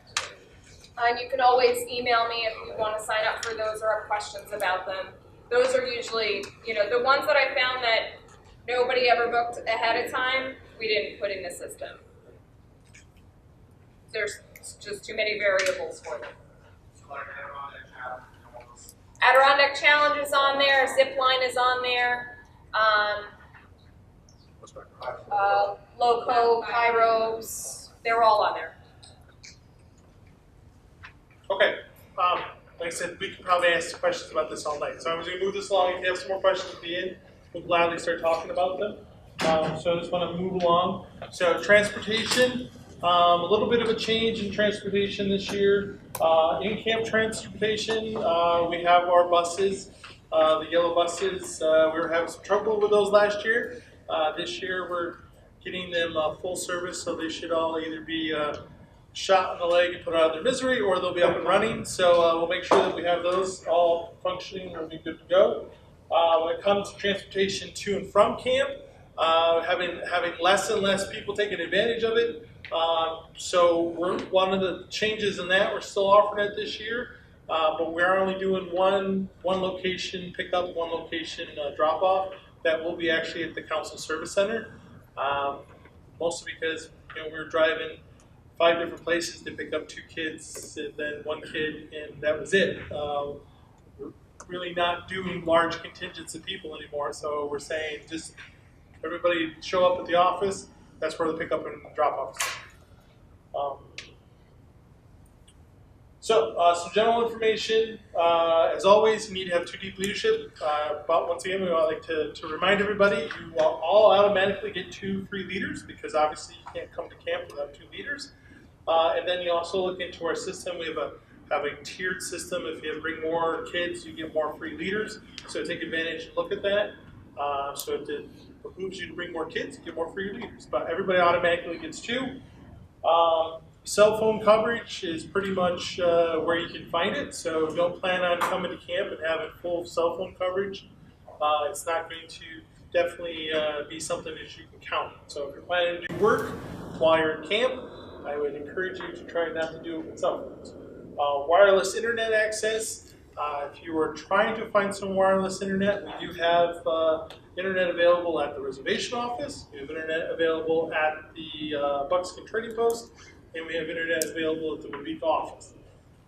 And you can always email me if you want to sign up for those or have questions about them. Those are usually, the ones that I found that nobody ever booked ahead of time, we didn't put in the system. There's It's just too many variables for them. Adirondack Challenge is on there, Zip Line is on there, Loco, Pyros, they're all on there. Okay, like I said, we could probably ask questions about this all night. So I'm going to move this along. If you have some more questions at the end, we'll gladly start talking about them. So I just want to move along. So transportation, a little bit of a change in transportation this year. In-camp transportation, we have our buses, the yellow buses. We were having some trouble with those last year. This year we're getting them full service, so they should all either be shot in the leg and put out of their misery, or they'll be up and running. So we'll make sure that we have those all functioning and we'll be good to go. When it comes to transportation to and from camp, having less and less people taking advantage of it. So one of the changes in that, we're still offering it this year, but we're only doing one location pickup, one location drop off. That will be actually at the Council Service Center, mostly because we were driving 5 different places to pick up 2 kids and then 1 kid, and that was it. We're really not doing large contingents of people anymore, so we're saying just everybody show up at the office. That's where the pickup and drop off is. Some general information. As always, you need to have 2 deep leadership. But once again, we would like to remind everybody, you will all automatically get 2 free leaders, because obviously you can't come to camp without 2 leaders. And then you also look into our system. We have a tiered system. If you bring more kids, you get more free leaders. So take advantage and look at that. So it behooves you to bring more kids, get more free leaders. But everybody automatically gets 2. Cell phone coverage is pretty much where you can find it. So don't plan on coming to camp and having full cell phone coverage. It's not going to definitely be something that you can count on. So if you're planning to do work while you're in camp, I would encourage you to try not to do it with cell phones. Wireless internet access. If you are trying to find some wireless internet, we do have internet available at the reservation office. We have internet available at the Buckskin Trading Post, and we have internet available at the Wabeek office.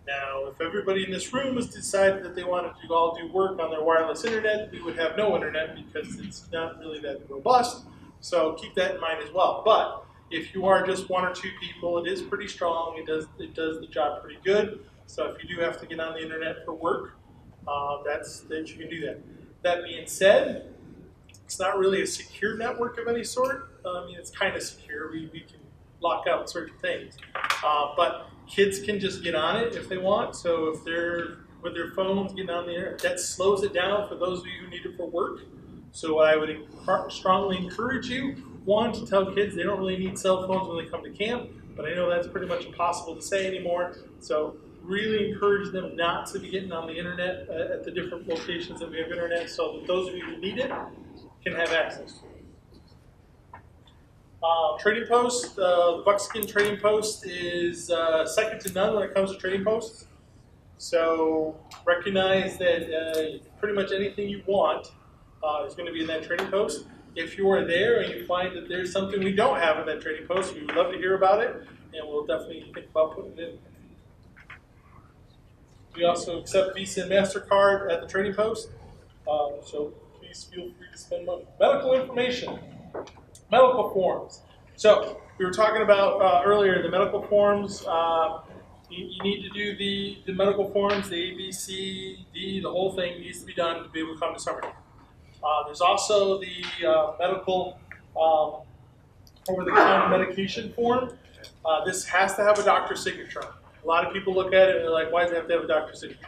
Now, if everybody in this room has decided that they wanted to all do work on their wireless internet, we would have no internet because it's not really that robust. So keep that in mind as well. But if you are just 1 or 2 people, it is pretty strong. It does the job pretty good. So if you do have to get on the internet for work, that you can do that. That being said, it's not really a secure network of any sort. I mean, it's kind of secure. We can lock out certain things. But kids can just get on it if they want. So if they're with their phones getting on the internet, that slows it down for those of you who need it for work. So I would strongly encourage you, 1, to tell kids they don't really need cell phones when they come to camp, but I know that's pretty much impossible to say anymore. So really encourage them not to be getting on the internet at the different locations that we have internet, so that those of you who need it can have access to it. Trading Post, the Buckskin Trading Post is second to none when it comes to trading posts. So recognize that pretty much anything you want is going to be in that trading post. If you are there and you find that there's something we don't have in that trading post, we would love to hear about it, and we'll definitely think about putting it in. We also accept Visa and MasterCard at the trading post, so please feel free to spend money. Medical information, medical forms. So we were talking about earlier the medical forms. You need to do the medical forms, the A, B, C, D, the whole thing needs to be done to be able to come to summer camp. There's also the medical over-the-counter medication form. This has to have a doctor's signature on it. A lot of people look at it and they're like, why does it have to have a doctor's signature?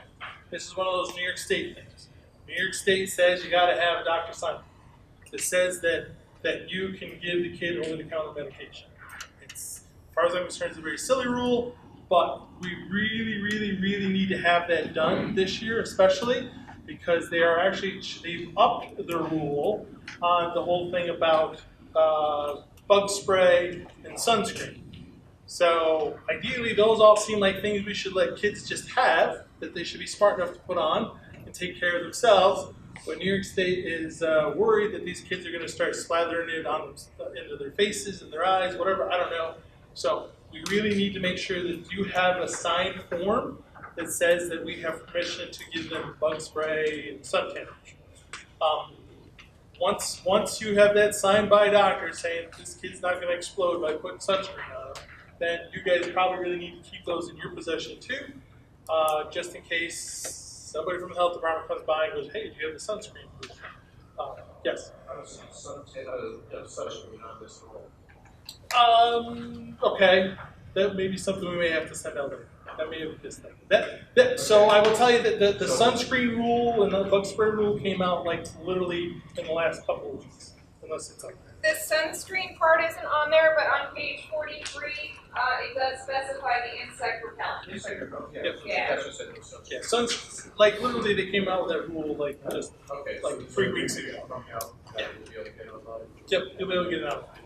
This is one of those New York State things. New York State says you got to have a doctor's sign. It says that you can give the kid over-the-counter medication. It's, as far as I'm concerned, it's a very silly rule, but we really, really, really need to have that done this year, especially because they've upped the rule on the whole thing about bug spray and sunscreen. So ideally, those all seem like things we should let kids just have, that they should be smart enough to put on and take care of themselves. But New York State is worried that these kids are going to start slathering it on into their faces and their eyes, whatever. I don't know. So we really need to make sure that you have a signed form that says that we have permission to give them bug spray and suntan. Once you have that signed by a doctor saying this kid's not going to explode by putting sunscreen on him, then you guys probably really need to keep those in your possession too, just in case somebody from the health department comes by and goes, hey, do you have the sunscreen? Yes? I don't see sunscreen on this roll. Okay, that may be something we may have to send out later. That may have missed that. So I will tell you that the sunscreen rule and the bug spray rule came out like literally in the last couple of weeks, unless it's like that. The sunscreen part isn't on there, but on page 43, it does specify the insect repellent. Insect repellent, yeah. Yep. Yeah. That's what said it was sunscreen. Yeah, like literally they came out with that rule like just Okay. like 3 weeks ago. From now, that will be able to get on about it. Yep, you'll be able to get it out.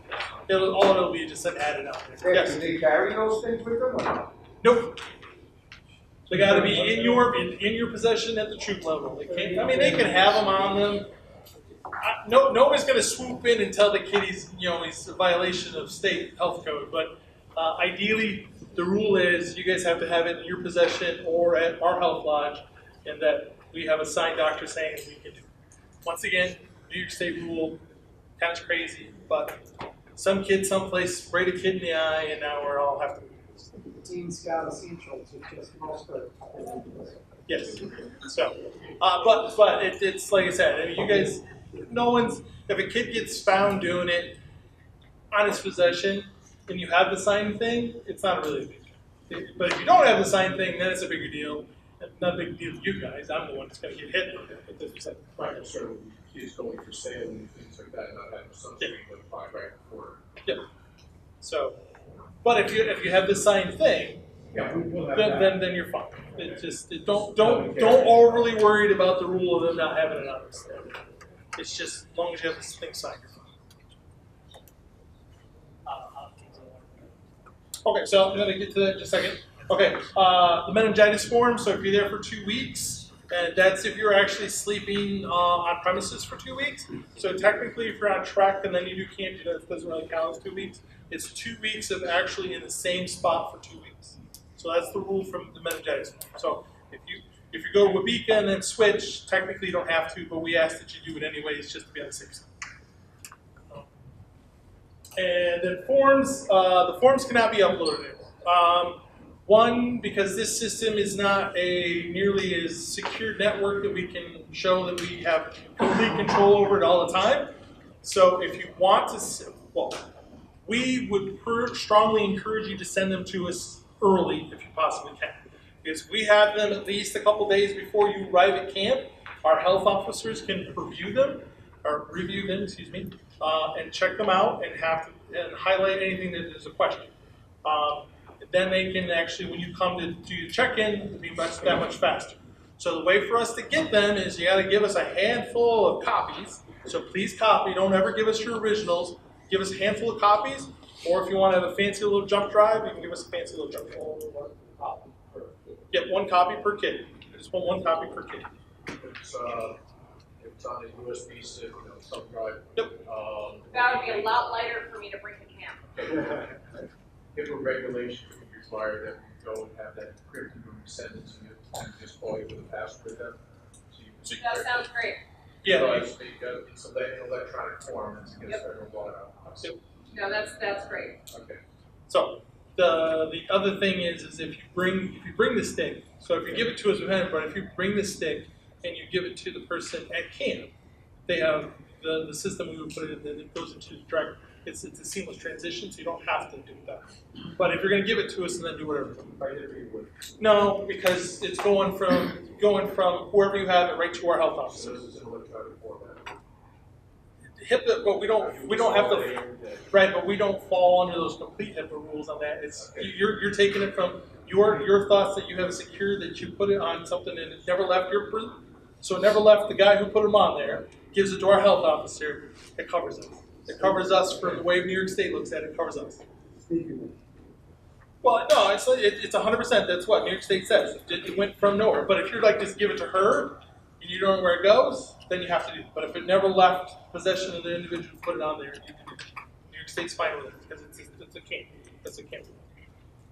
All it'll be just an added out there. Yeah, Yes. do they carry those things with them or not? Nope. They got to be in your possession at the troop level. They can't. I mean, they can have them on them. Nobody's going to swoop in and tell the kid he's a violation of state health code. But ideally, the rule is you guys have to have it in your possession or at our health lodge, and that we have a signed doctor saying we can do it. Once again, New York State rule, kind of crazy, but some kid someplace sprayed a kid in the eye, and now we're all have to. Teen Scout Essentials, it's just most of Yes. So, but it's like I said. I mean, you guys, if a kid gets found doing it on his possession, and you have the signed thing, it's not really a big deal. But if you don't have the signed thing, then it's a bigger deal. Not a big deal to you guys. I'm the one that's going to get hit with it. But this is My concern would be kids going for sale and things like that, and not having sunscreen with buy right before. Yep. So, but if you have the signed thing, Yeah, we'll have that. then you're fine. Don't overly worried about the rule of them not having it on us. It's just as long as you have this thing signed. Okay, so I'm going to get to that in just a second. Okay, the meningitis form. So if you're there for 2 weeks, and that's if you're actually sleeping on premises for 2 weeks. So technically, if you're on track and then you do camp, that doesn't really count as 2 weeks. It's 2 weeks of actually in the same spot for 2 weeks. So that's the rule from the meningitis form. So if you go to Wabika and then switch, technically you don't have to, but we ask that you do it anyways, just to be on the safe side. And then forms, the forms cannot be uploaded anymore. One, because this system is not a nearly as secure network that we can show that we have complete control over it all the time. So if you want to, we would strongly encourage you to send them to us early if you possibly can. Because we have them at least a couple days before you arrive at camp. Our health officers can review them, and check them out and highlight anything that there's a question. Then they can actually, when you come to do your check-in, it'll be that much faster. So the way for us to get them is you got to give us a handful of copies. So please copy. Don't ever give us your originals. Give us a handful of copies. Or if you want to have a fancy little jump drive, you can give us a fancy little jump drive. Get 1 copy per kid. I just want 1 copy per kid. It's on a USB stick, thumb drive. Yep. That would be a lot lighter for me to bring to camp. If a regulation would require that we go and have that encrypted when we send it to you, and just call you with a password then. So you That sounds great. Yeah. It's an electronic form that's against federal law. No, that's great. Okay. So the other thing is if you bring the stick. So if you give it to us with but if you bring the stick and you give it to the person at camp, they have the system we would put it in. It goes into direct. It's a seamless transition, so you don't have to do that. But if you're going to give it to us and then do whatever. No, because it's going from whoever you have it right to our health officer. So it's an electronic format. HIPAA, but we don't have to, right? But we don't fall under those complete HIPAA rules on that. It's you're taking it from your thoughts that you have secure that you put it on something and it never left your prison, so it never left the guy who put them on there. Gives it to our health officer. It covers us. It covers us from the way New York State looks at it. It covers us. Well, no, it's 100%. That's what New York State says. It went from nowhere. But if you're like just give it to her and you don't know where it goes, then you have to do it. But if it never left possession of the individual who put it on there, you can do it. New York State's fine with it because it's it's a camp. That's a camp.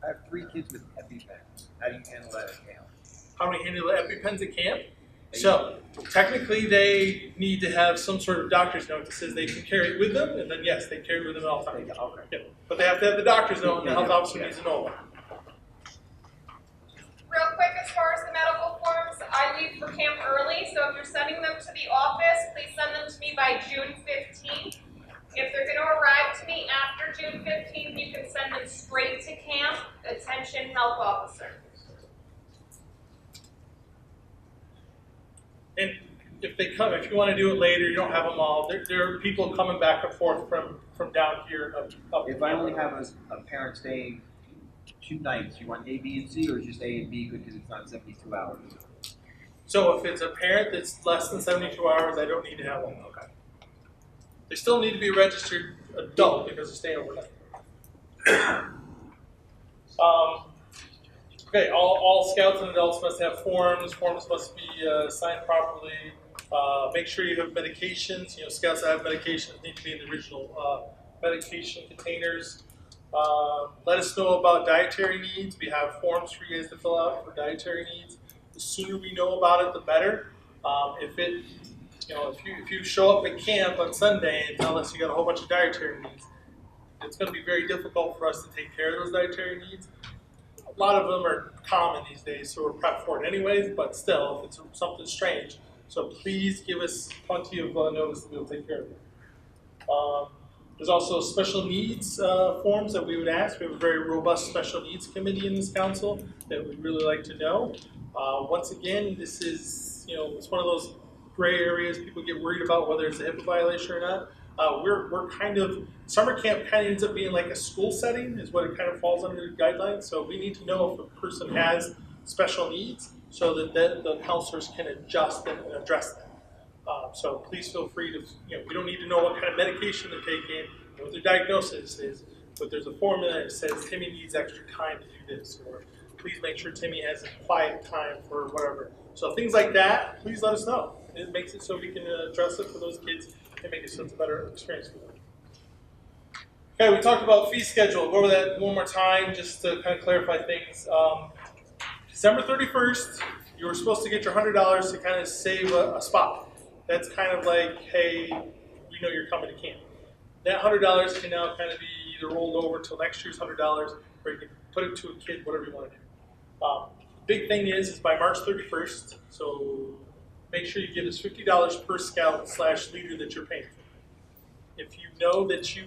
I have 3 kids with EpiPens. How do you handle that at camp? How do we handle the EpiPens at camp? So technically, they need to have some sort of doctor's note that says they can carry it with them, and then yes, they carry it with them all the time. Okay. Yeah. But they have to have the doctor's note, and the health officer needs to know about it. Real quick, as far as the medical forms, I leave for camp early, so if you're sending them to the office, please send them to me by June 15th. If they're going to arrive to me after June 15th, you can send them straight to camp. Attention, health officer. And if they come, if you want to do it later, you don't have them all. There are people coming back and forth from down here up. If I only have a parent staying 2 nights, you want A, B, and C, or is just A and B good because it's not 72 hours? So if it's a parent that's less than 72 hours, I don't need to have one. Okay. They still need to be a registered adult because they're staying overnight. Okay, all scouts and adults must have forms. Forms must be signed properly. Make sure you have medications. You know, scouts that have medications need to be in the original medication containers. Let us know about dietary needs. We have forms for you guys to fill out for dietary needs. The sooner we know about it, the better. If you show up at camp on Sunday and tell us you got a whole bunch of dietary needs, it's going to be very difficult for us to take care of those dietary needs. A lot of them are common these days, so we're prepped for it anyways, but still, if it's something strange, so please give us plenty of notice to be able to take care of it. There's also special needs forms that we would ask. We have a very robust special needs committee in this council that we'd really like to know. Once again, this is, it's one of those gray areas people get worried about whether it's a HIPAA violation or not. We're kind of, summer camp kind of ends up being like a school setting is what it kind of falls under the guidelines. So we need to know if a person has special needs so that the counselors can adjust and address them. So please feel free to, we don't need to know what kind of medication they're taking, what their diagnosis is, but there's a form that says Timmy needs extra time to do this, or please make sure Timmy has a quiet time for whatever. So things like that, please let us know. It makes it so we can address it for those kids and make it so it's a better experience for them. Okay, we talked about fee schedule. Go over that one more time just to kind of clarify things. December 31st, you were supposed to get your $100 to kind of save a spot. That's kind of like, hey, we know you're coming to camp. That $100 can now kind of be either rolled over till next year's $100, or you can put it to a kid, whatever you want to do. Big thing is by March 31st, so make sure you give us $50 per scout / leader that you're paying for. If you know that you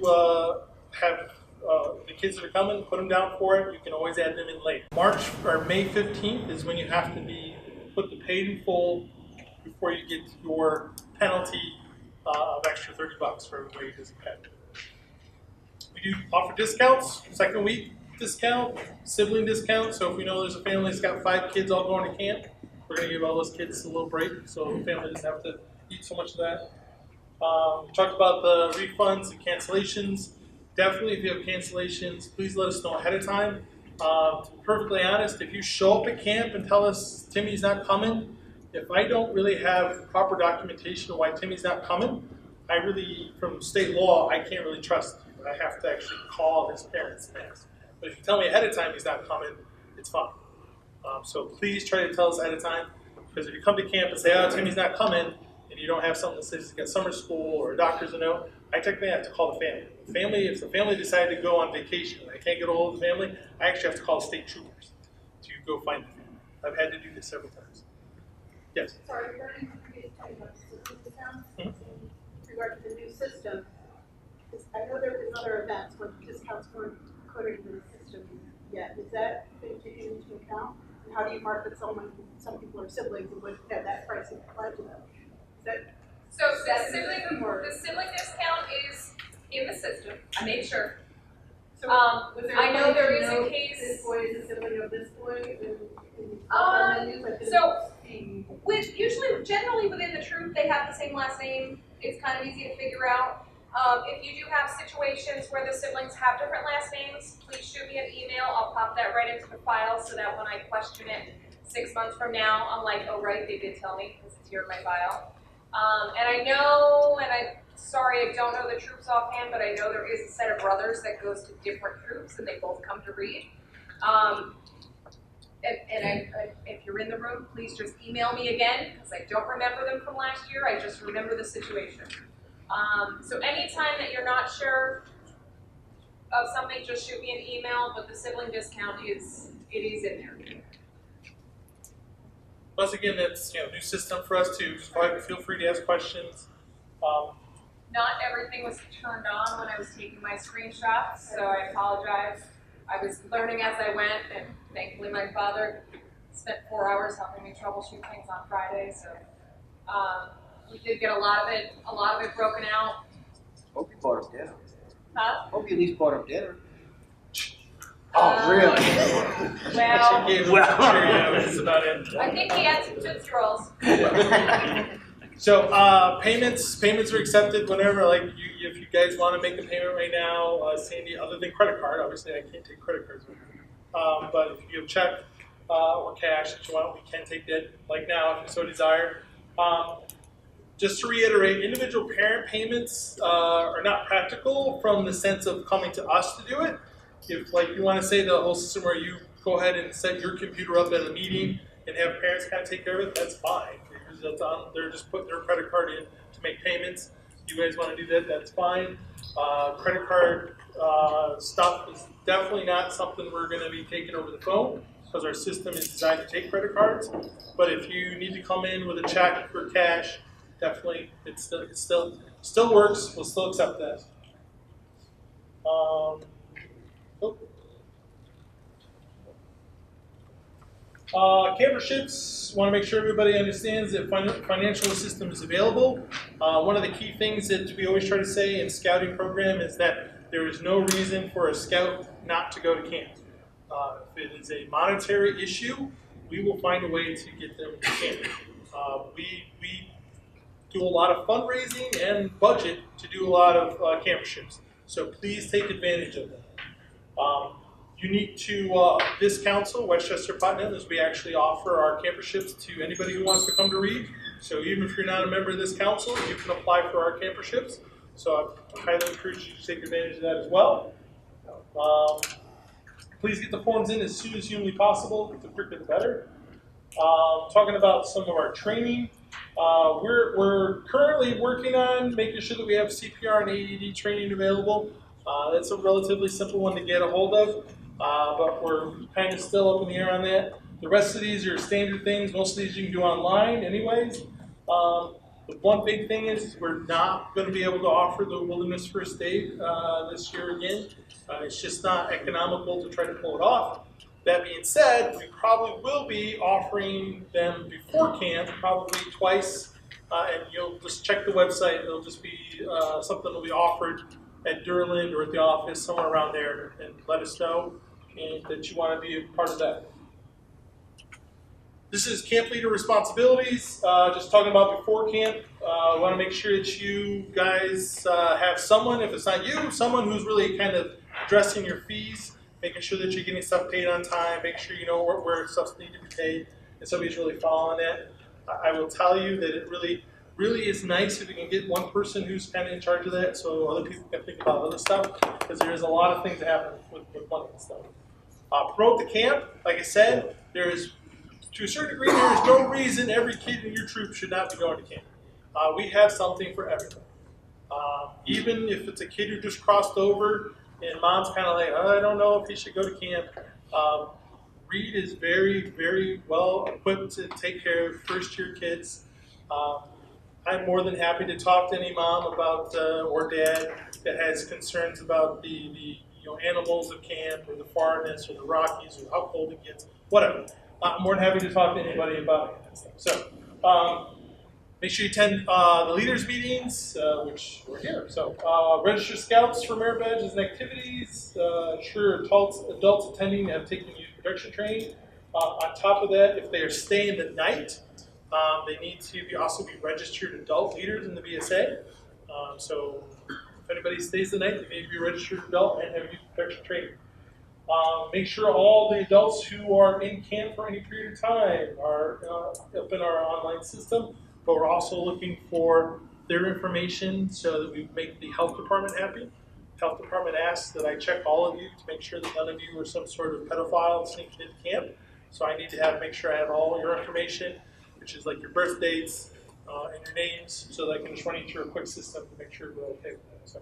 have the kids that are coming, put them down for it. You can always add them in later. May 15th is when you have to put the paid in full before you get your penalty of extra $30 for everybody who doesn't pay. We do offer discounts, second week discount, sibling discount. So if we know there's a family that's got 5 kids all going to camp, we're going to give all those kids a little break so the family doesn't have to eat so much of that. We talked about the refunds and cancellations. Definitely, if you have cancellations, please let us know ahead of time. To be perfectly honest, if you show up at camp and tell us Timmy's not coming, if I don't really have proper documentation of why Timmy's not coming, I really, from state law, I can't really trust you. I have to actually call his parents and ask. But if you tell me ahead of time he's not coming, it's fine. So please try to tell us ahead of time, because if you come to camp and say, oh, Timmy's not coming, and you don't have something that says he's got summer school or a doctor's note, I technically have to call the family. If the family decided to go on vacation and I can't get a hold of the family, I actually have to call state troopers to go find the family. I've had to do this several times. Yes? Sorry, regarding talking about the system discounts, in regard to the new system, because I know there have been other events where discounts weren't coded into the system yet. Is that being taken into account? And how do you mark that some people are siblings and would have that pricing applied to them? Is that So the sibling discount is in the system. I made sure. so? Was there I know a way there to is a know case. This boy is a sibling of this boy. Generally within the troop, they have the same last name. It's kind of easy to figure out. If you do have situations where the siblings have different last names, please shoot me an email. I'll pop that right into the file so that when I question it 6 months from now, I'm like, oh right, they did tell me because it's here in my file. And I'm sorry, I don't know the troops offhand, but I know there is a set of brothers that goes to different troops, and they both come to Reed. If you're in the room, please just email me again, because I don't remember them from last year. I just remember the situation. So anytime that you're not sure of something, just shoot me an email. But the sibling discount is in there. Once again, it's new system for us too. Just go ahead and feel free to ask questions. Not everything was turned on when I was taking my screenshots, so I apologize. I was learning as I went, and thankfully my father spent 4 hours helping me troubleshoot things on Friday. So we did get a lot of it broken out. Hope you bought him dinner. Huh? Hope you at least bought him dinner. Oh, really? Well, That's about it. I think he had some Tootsie Rolls. So payments are accepted whenever. Like if you guys want to make a payment right now, Sandy, other than credit card, obviously I can't take credit cards with you. But if you have check or cash that you want, we can take that. Like now, if you so desire. Just to reiterate, individual parent payments are not practical from the sense of coming to us to do it. If like you want to say the whole system where you go ahead and set your computer up at a meeting and have parents kind of take care of it, that's fine. They're just putting their credit card in to make payments. You guys want to do that, that's fine. Credit card stuff is definitely not something we're going to be taking over the phone because our system is designed to take credit cards. But if you need to come in with a check or cash, definitely it still works. We'll still accept that. Camperships, want to make sure everybody understands that financial assistance is available. One of the key things that we always try to say in scouting program is that there is no reason for a scout not to go to camp. If it is a monetary issue, we will find a way to get them to camp. We do a lot of fundraising and budget to do a lot of camperships, so please take advantage of them. Unique to this council, Westchester Putnam, is we actually offer our camperships to anybody who wants to come to Reed. So even if you're not a member of this council, you can apply for our camperships. So I highly encourage you to take advantage of that as well. Please get the forms in as soon as humanly possible. The quicker the better. Talking about some of our training, we're currently working on making sure that we have CPR and AED training available. That's a relatively simple one to get a hold of. But we're kind of still up in the air on that. The rest of these are standard things. Most of these you can do online anyways. The one big thing is we're not going to be able to offer the Wilderness First Aid this year again. It's just not economical to try to pull it off. That being said, we probably will be offering them before camp, probably twice. And you'll just check the website. It'll just be something that will be offered at Durland or at the office, somewhere around there, and let us know and that you want to be a part of that. This is camp leader responsibilities, just talking about before camp. I want to make sure that you guys have someone, if it's not you, someone who's really kind of addressing your fees, making sure that you're getting stuff paid on time, making sure you know where stuff needs to be paid, and somebody's really following that. I will tell you that it really is nice if we can get one person who's kind of in charge of that so other people can think about other stuff, because there is a lot of things that happen with money and stuff. Promote the camp. Like I said, there is, to a certain degree, there is no reason every kid in your troop should not be going to camp. We have something for everyone. Even if it's a kid who just crossed over and mom's kind of like, oh, I don't know if he should go to camp. Reed is very, very well equipped to take care of first-year kids. I'm more than happy to talk to any mom about or dad that has concerns about the animals of camp or the farness or the Rockies or how cold it gets, whatever. I'm more than happy to talk to anybody about it. So make sure you attend the leaders meetings, which we're here. So register scouts for merit badges and activities. Ensure adults attending have taken youth protection training. On top of that, if they are staying the night, they need to also be registered adult leaders in the BSA. So if anybody stays the night, they need to be registered adult and have youth protection training. Make sure all the adults who are in camp for any period of time are up in our online system. but we're also looking for their information so that we make the health department happy. Health department asks that I check all of you to make sure that none of you are some sort of pedophile sneaking into camp. So I need to make sure I have all your information, which is like your birth dates and your names, so that I can just run you through a quick system to make sure we're okay with that. So,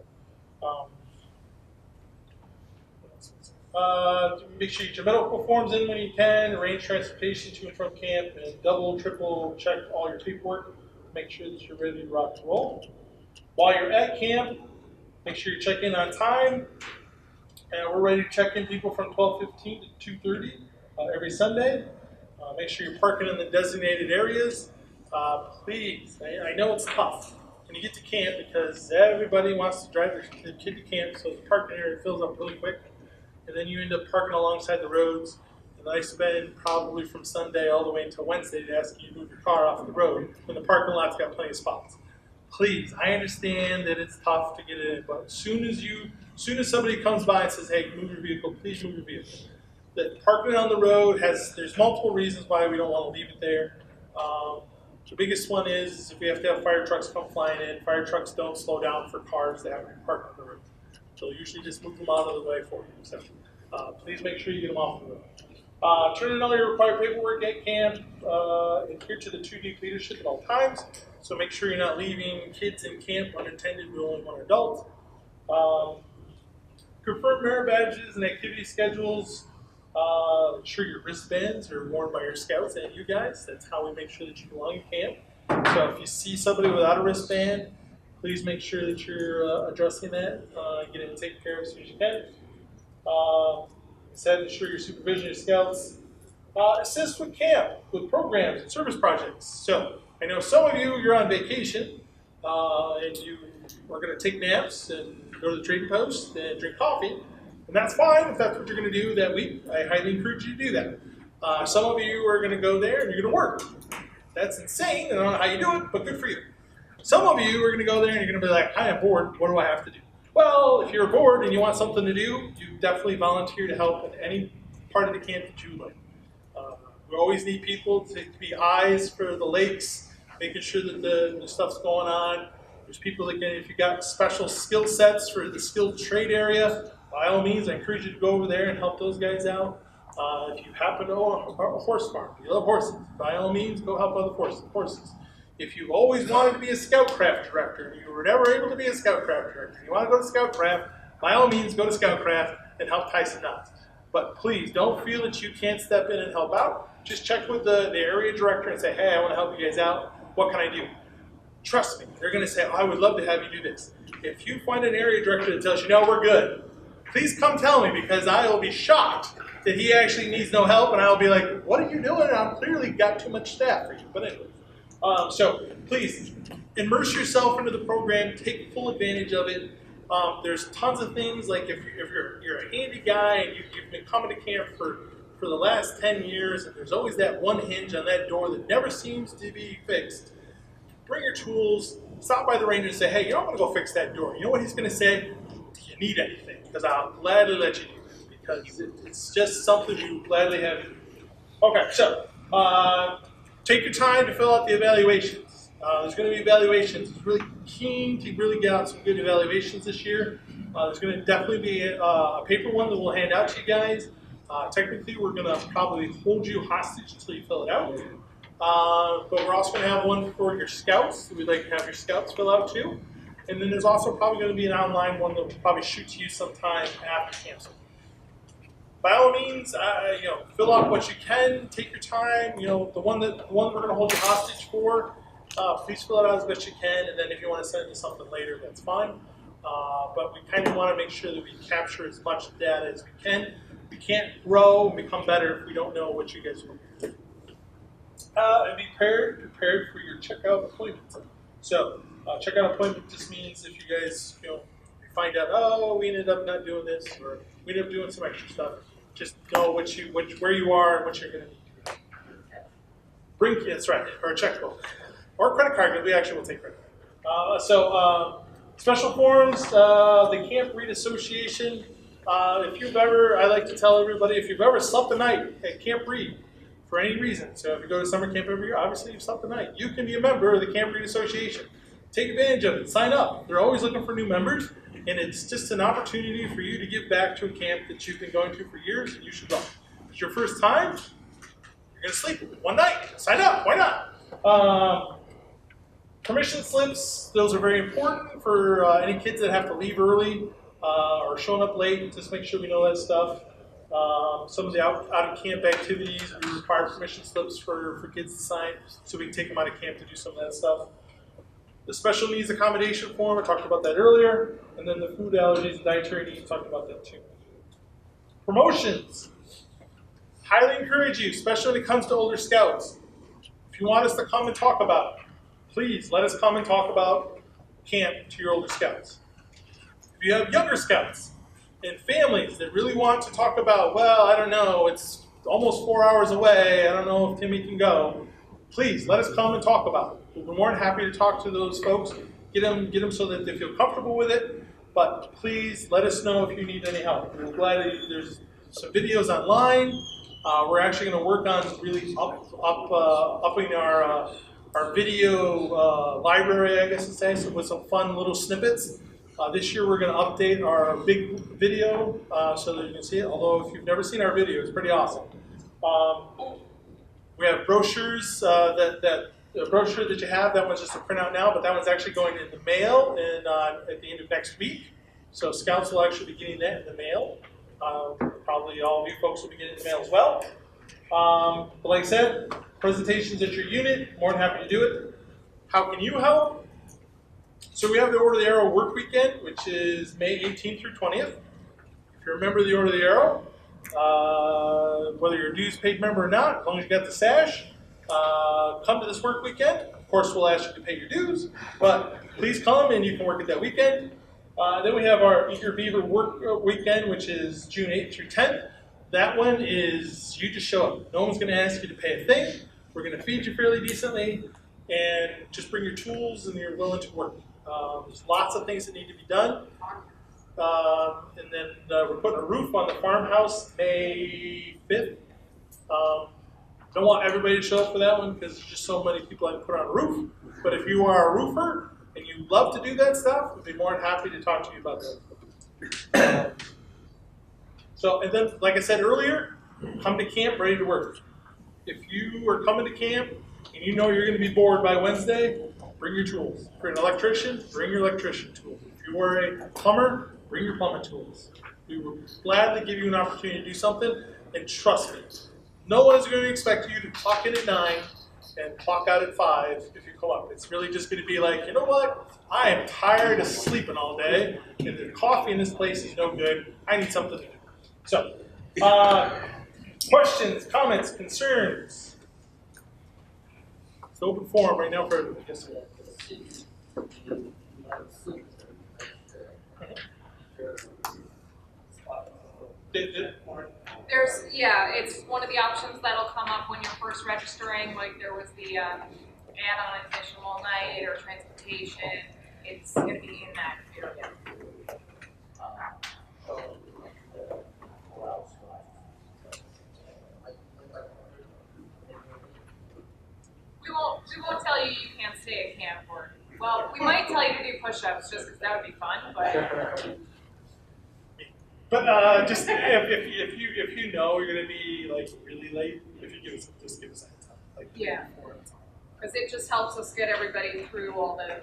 make sure you get your medical forms in when you can, arrange transportation to and from camp, and double, triple check all your paperwork. Make sure that you're ready to rock and roll. While you're at camp, make sure you check in on time. And we're ready to check in people from 12:15 to 2:30 every Sunday. Make sure you're parking in the designated areas. Please, I know it's tough when you get to camp because everybody wants to drive their kid to camp, so the parking area fills up really quick. And then you end up parking alongside the roads. And I spend probably from Sunday all the way until Wednesday to ask you to move your car off the road when the parking lot's got plenty of spots. Please, I understand that it's tough to get in, but as soon as somebody comes by and says, hey, move your vehicle, please move your vehicle. The parking on the road there's multiple reasons why we don't want to leave it there. The biggest one is if we have to have fire trucks come flying in, fire trucks don't slow down for cars that have to be parked on the road. So usually just move them out of the way for you. So please make sure you get them off the road. Turn in all your required paperwork at camp. Adhere to the 2 deep leadership at all times. So make sure you're not leaving kids in camp unattended with only one adult. Confirm merit badges and activity schedules. Ensure your wristbands are worn by your scouts and you guys. That's how we make sure that you belong in camp. So if you see somebody without a wristband, please make sure that you're addressing that. Get it taken care of as soon as you can. Ensure your supervision of scouts. Assist with camp, with programs and service projects. So I know some of you're on vacation and you are going to take naps and go to the trading post and drink coffee. And that's fine if that's what you're going to do that week. I highly encourage you to do that. Some of you are going to go there and you're going to work. That's insane. I don't know how you do it, but good for you. Some of you are going to go there and you're going to be like, hi, I'm bored. What do I have to do? Well, if you're bored and you want something to do, you definitely volunteer to help in any part of the camp that you like. We always need people to be eyes for the lakes, making sure that the stuff's going on. There's people that can, if you got special skill sets for the skilled trade area, by all means, I encourage you to go over there and help those guys out. If you happen to own a horse farm, you love horses, by all means, go help other horses. If you've always wanted to be a Scoutcraft director, and you were never able to be a Scoutcraft director, and you want to go to Scoutcraft, by all means, go to Scoutcraft and help tie some knots. But please, don't feel that you can't step in and help out. Just check with the area director and say, hey, I want to help you guys out. What can I do? Trust me, they're going to say, oh, I would love to have you do this. If you find an area director that tells you, no, we're good, please come tell me, because I will be shocked that he actually needs no help, and I'll be like, what are you doing? I've clearly got too much staff for you. But anyway, so please immerse yourself into the program, take full advantage of it. There's tons of things, like if you're a handy guy and you've been coming to camp for the last 10 years, and there's always that one hinge on that door that never seems to be fixed, bring your tools, stop by the ranger and say, hey, I'm going to go fix that door. You know what he's going to say? Do you need anything? Because I'll gladly let you do it, because it's just something we would gladly have you do. Okay, so take your time to fill out the evaluations. There's going to be evaluations. It's really keen to really get out some good evaluations this year. There's going to definitely be a paper one that we'll hand out to you guys. Technically, we're going to probably hold you hostage until you fill it out. But we're also going to have one for your scouts. We'd like to have your scouts fill out too. And then there's also probably going to be an online one that we'll probably shoot to you sometime after camp. By all means, fill out what you can. Take your time. The one we're going to hold you hostage for, please fill it out as best you can. And then if you want to send me something later, that's fine. But we kind of want to make sure that we capture as much data as we can. We can't grow and become better if we don't know what you guys are looking for. And be prepared for your checkout appointment. So checkout appointment just means if you guys find out, oh, we ended up not doing this, or we ended up doing some extra stuff, just know where you are and what you're going to need. Bring, that's right, or a checkbook. Or a credit card, because we actually will take credit card. Special forms, the Camp Reed Association. I like to tell everybody, if you've ever slept a night at Camp Reed for any reason. So if you go to summer camp every year, obviously you've slept the night. You can be a member of the Camp Reed Association. Take advantage of it. Sign up. They're always looking for new members, and it's just an opportunity for you to give back to a camp that you've been going to for years, and you should go. If it's your first time, you're going to sleep one night. Sign up. Why not? Permission slips, those are very important for any kids that have to leave early or showing up late. Just make sure we know that stuff. Some of the out-of-camp activities, we require permission slips for kids to sign so we can take them out of camp to do some of that stuff. The special needs accommodation form, I talked about that earlier. And then the food allergies and dietary needs, talked about that too. Promotions. Highly encourage you, especially when it comes to older scouts. If you want us to come and talk about it, please let us come and talk about camp to your older scouts. If you have younger scouts and families that really want to talk about, well, I don't know, it's almost 4 hours away, I don't know if Timmy can go, please let us come and talk about it. We're more than happy to talk to those folks, get them so that they feel comfortable with it, but please let us know if you need any help. We're glad that there's some videos online. We're actually going to work on really upping our video library, I guess to say, so with some fun little snippets. This year we're going to update our big video so that you can see it, although if you've never seen our video, it's pretty awesome. We have brochures, the brochure that you have, that one's just a printout now, but that one's actually going in the mail at the end of next week. So scouts will actually be getting that in the mail. Probably all of you folks will be getting the mail as well. But like I said, presentations at your unit, more than happy to do it. How can you help? So we have the Order of the Arrow work weekend, which is May 18th through 20th. If you're a member of the Order of the Arrow, whether you're a dues paid member or not, as long as you got the sash, come to this work weekend. Of course, we'll ask you to pay your dues, but please come and you can work at that weekend. Then we have our Eager Beaver work weekend, which is June 8th through 10th. That one is you just show up. No one's going to ask you to pay a thing. We're going to feed you fairly decently, and just bring your tools and you're willing to work. There's lots of things that need to be done. And then we're putting a roof on the farmhouse May 5th. Don't want everybody to show up for that one because there's just so many people I can put on a roof. But if you are a roofer and you love to do that stuff, we'd be more than happy to talk to you about that. And then, like I said earlier, come to camp ready to work. If you are coming to camp and you know you're going to be bored by Wednesday, bring your tools. If you're an electrician, bring your electrician tools. If you are a plumber, bring your plumbing tools. We will gladly give you an opportunity to do something, and trust me, no one is going to expect you to clock in at 9 and clock out at 5 if you come up. It's really just going to be like, you know what? I am tired of sleeping all day, and the coffee in this place is no good. I need something to do. So, questions, comments, concerns? It's an open forum right now for everybody. Yes, sir. It's one of the options that'll come up when you're first registering, like there was the add-on additional night or transportation. It's going to be in that area. We won't tell you you can't stay at camp, or well, we might tell you to do push-ups just because that would be fun, but. But just if you know you're gonna be like really late, if you give us a heads up, like yeah, because it just helps us get everybody through all the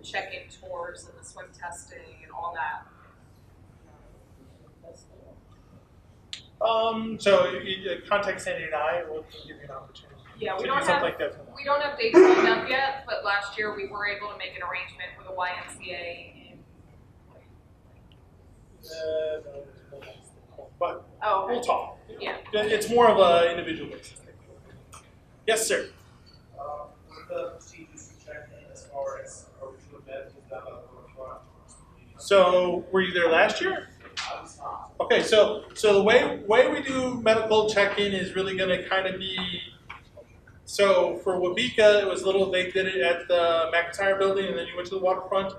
check-in tours and the swim testing and all that. So you contact Sandy and I, we'll give you an opportunity. Yeah, we to don't do something have like that. we don't have dates lined up yet, but last year we were able to make an arrangement with a YMCA. But Oh, okay. we'll talk. Yeah. It's more of an individual basis. Yes, sir. What are the procedures to check in as far as original events is done on the front? So were you there last year? Okay, so the way we do medical check-in is really going to kind of be, so for Wabika, it was they did it at the McIntyre building, and then you went to the waterfront.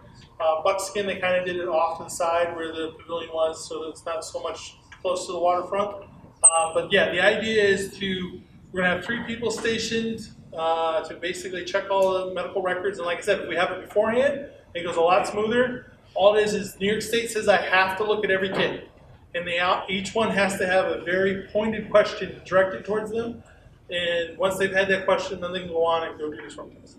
Buckskin, they kind of did it off to the side where the pavilion was, so that it's not so much close to the waterfront. But yeah, the idea is to We're gonna have 3 people stationed to basically check all the medical records. And like I said, if we have it beforehand, it goes a lot smoother. All it is New York State says I have to look at every kid. And each one has to have a very pointed question directed towards them. And once they've had that question, then they can go on and go do the swim test.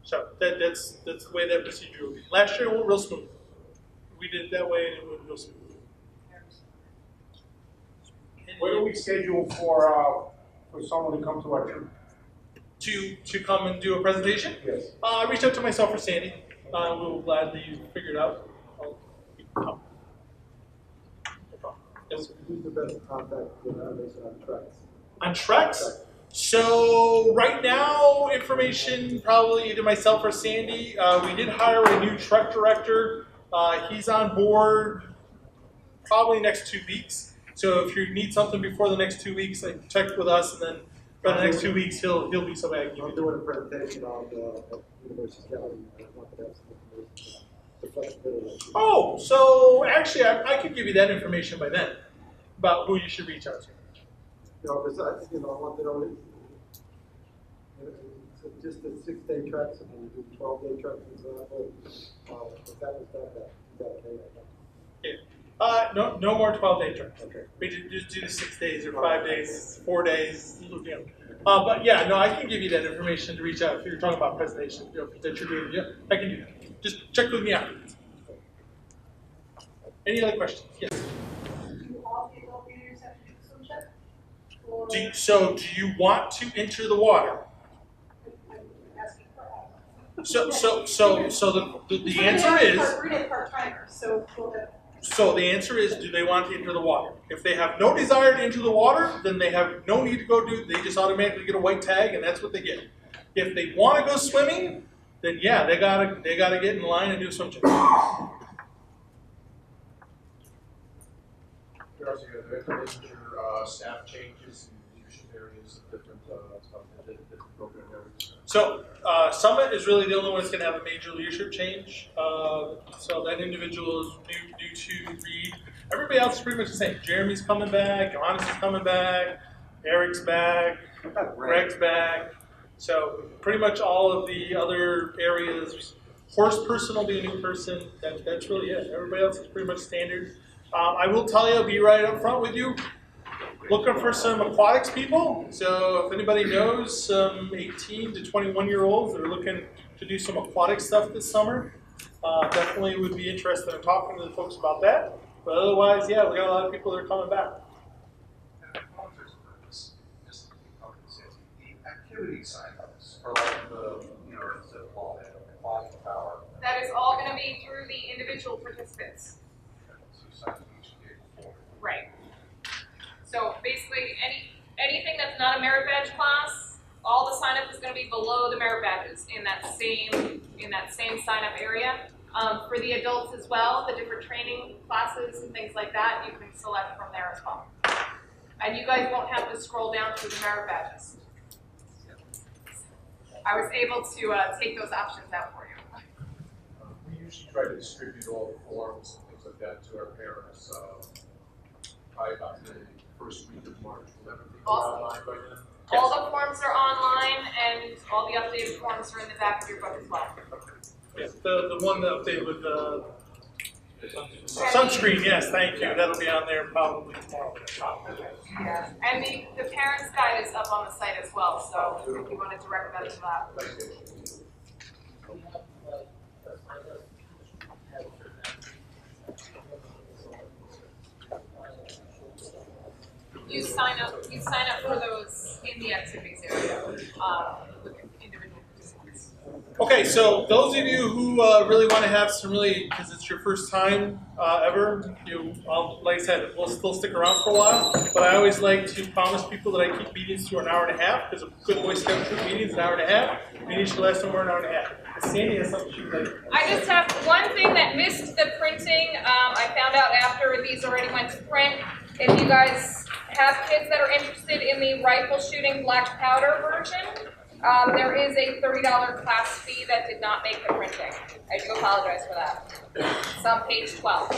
So that's the way that procedure will be. Last year it went real smooth. We did it that way and it went real smooth. What do we schedule for someone to come to our troop? To come and do a presentation? Yes. Reach out to myself or Sandy. We'll gladly figure it out. No problem. Yes. Who's the best contact for information on tracks? On treks? So right now, information probably either myself or Sandy. We did hire a new truck director. He's on board probably next 2 weeks. So if you need something before the next 2 weeks, like check with us, and then for the next 2 weeks, he'll be somebody I can give I'm you. doing a presentation on the University Scouting. I wanted to have some information on the flexibility. Oh, so actually, I could give you that information by then about who you should reach out to. You know, besides, I want to know, just the 6-day tracks, and then you do 12-day tracks, for example, if that was done, is that okay? No more 12-day trips. Okay. We just do the 6 days or 5 days, 4 days. But yeah, no, I can give you that information to reach out if you're talking about presentation that you're doing. Yeah, I can do that. Just check with me afterwards. Any other questions? Yes. Do all the adult leaders have to do the swim check? Or Do you want to enter the water? I'm asking for all. So the answer is. We're in part-timers, so we'll have. So the answer is, do they want to enter the water? If they have no desire to enter the water, then they have no need to go do. They just automatically get a white tag, and that's what they get. If they want to go swimming, then yeah, they gotta get in line and do some check. You're also going to implement your staff changes in leadership areas, different stuff, different program areas. So Summit is really the only one that's going to have a major leadership change. So that individual is new to Reed. Everybody else is pretty much the same. Jeremy's coming back, Johannes is coming back, Eric's back, Greg's back. So pretty much all of the other areas. Horse person will be a new person. That's really it. Everybody else is pretty much standard. I will tell you, I'll be right up front with you. Looking for some aquatics people. So if anybody knows some 18 to 21-year-olds that are looking to do some aquatic stuff this summer, definitely would be interested in talking to the folks about that. But otherwise, yeah, we got a lot of people that are coming back. The activity side of this, or like the, aquatic power. That is all gonna be through the individual participants. Right. So basically, anything that's not a merit badge class, all the sign up is going to be below the merit badges in that same sign up area. For the adults as well, the different training classes and things like that, you can select from there as well. And you guys won't have to scroll down through the merit badges. I was able to take those options out for you. We usually try to distribute all the forms and things like that to our parents probably about the first week of March. Will everything be Awesome. online by then? All the forms are online, and all the updated forms are in the back of your book as well. Yeah, the one that updated with the sunscreen, yes, thank you. That'll be on there probably tomorrow. Yeah. And the parents' guide is up on the site as well, so if you wanted to recommend to that. Thank you. You sign up for those in the activities area with individual participants. Okay, so those of you who really want to have some because it's your first time ever, like I said, we'll still stick around for a while, but I always like to promise people that I keep meetings to an hour and a half, because a good Boy Scout troop meeting is an hour and a half, meetings should last somewhere an hour and a half. Sandy has something she'd like. I just have one thing that missed the printing. I found out after these already went to print. If you guys have kids that are interested in the rifle shooting black powder version, there is a $30 class fee that did not make the printing. I do apologize for that. It's on page 12.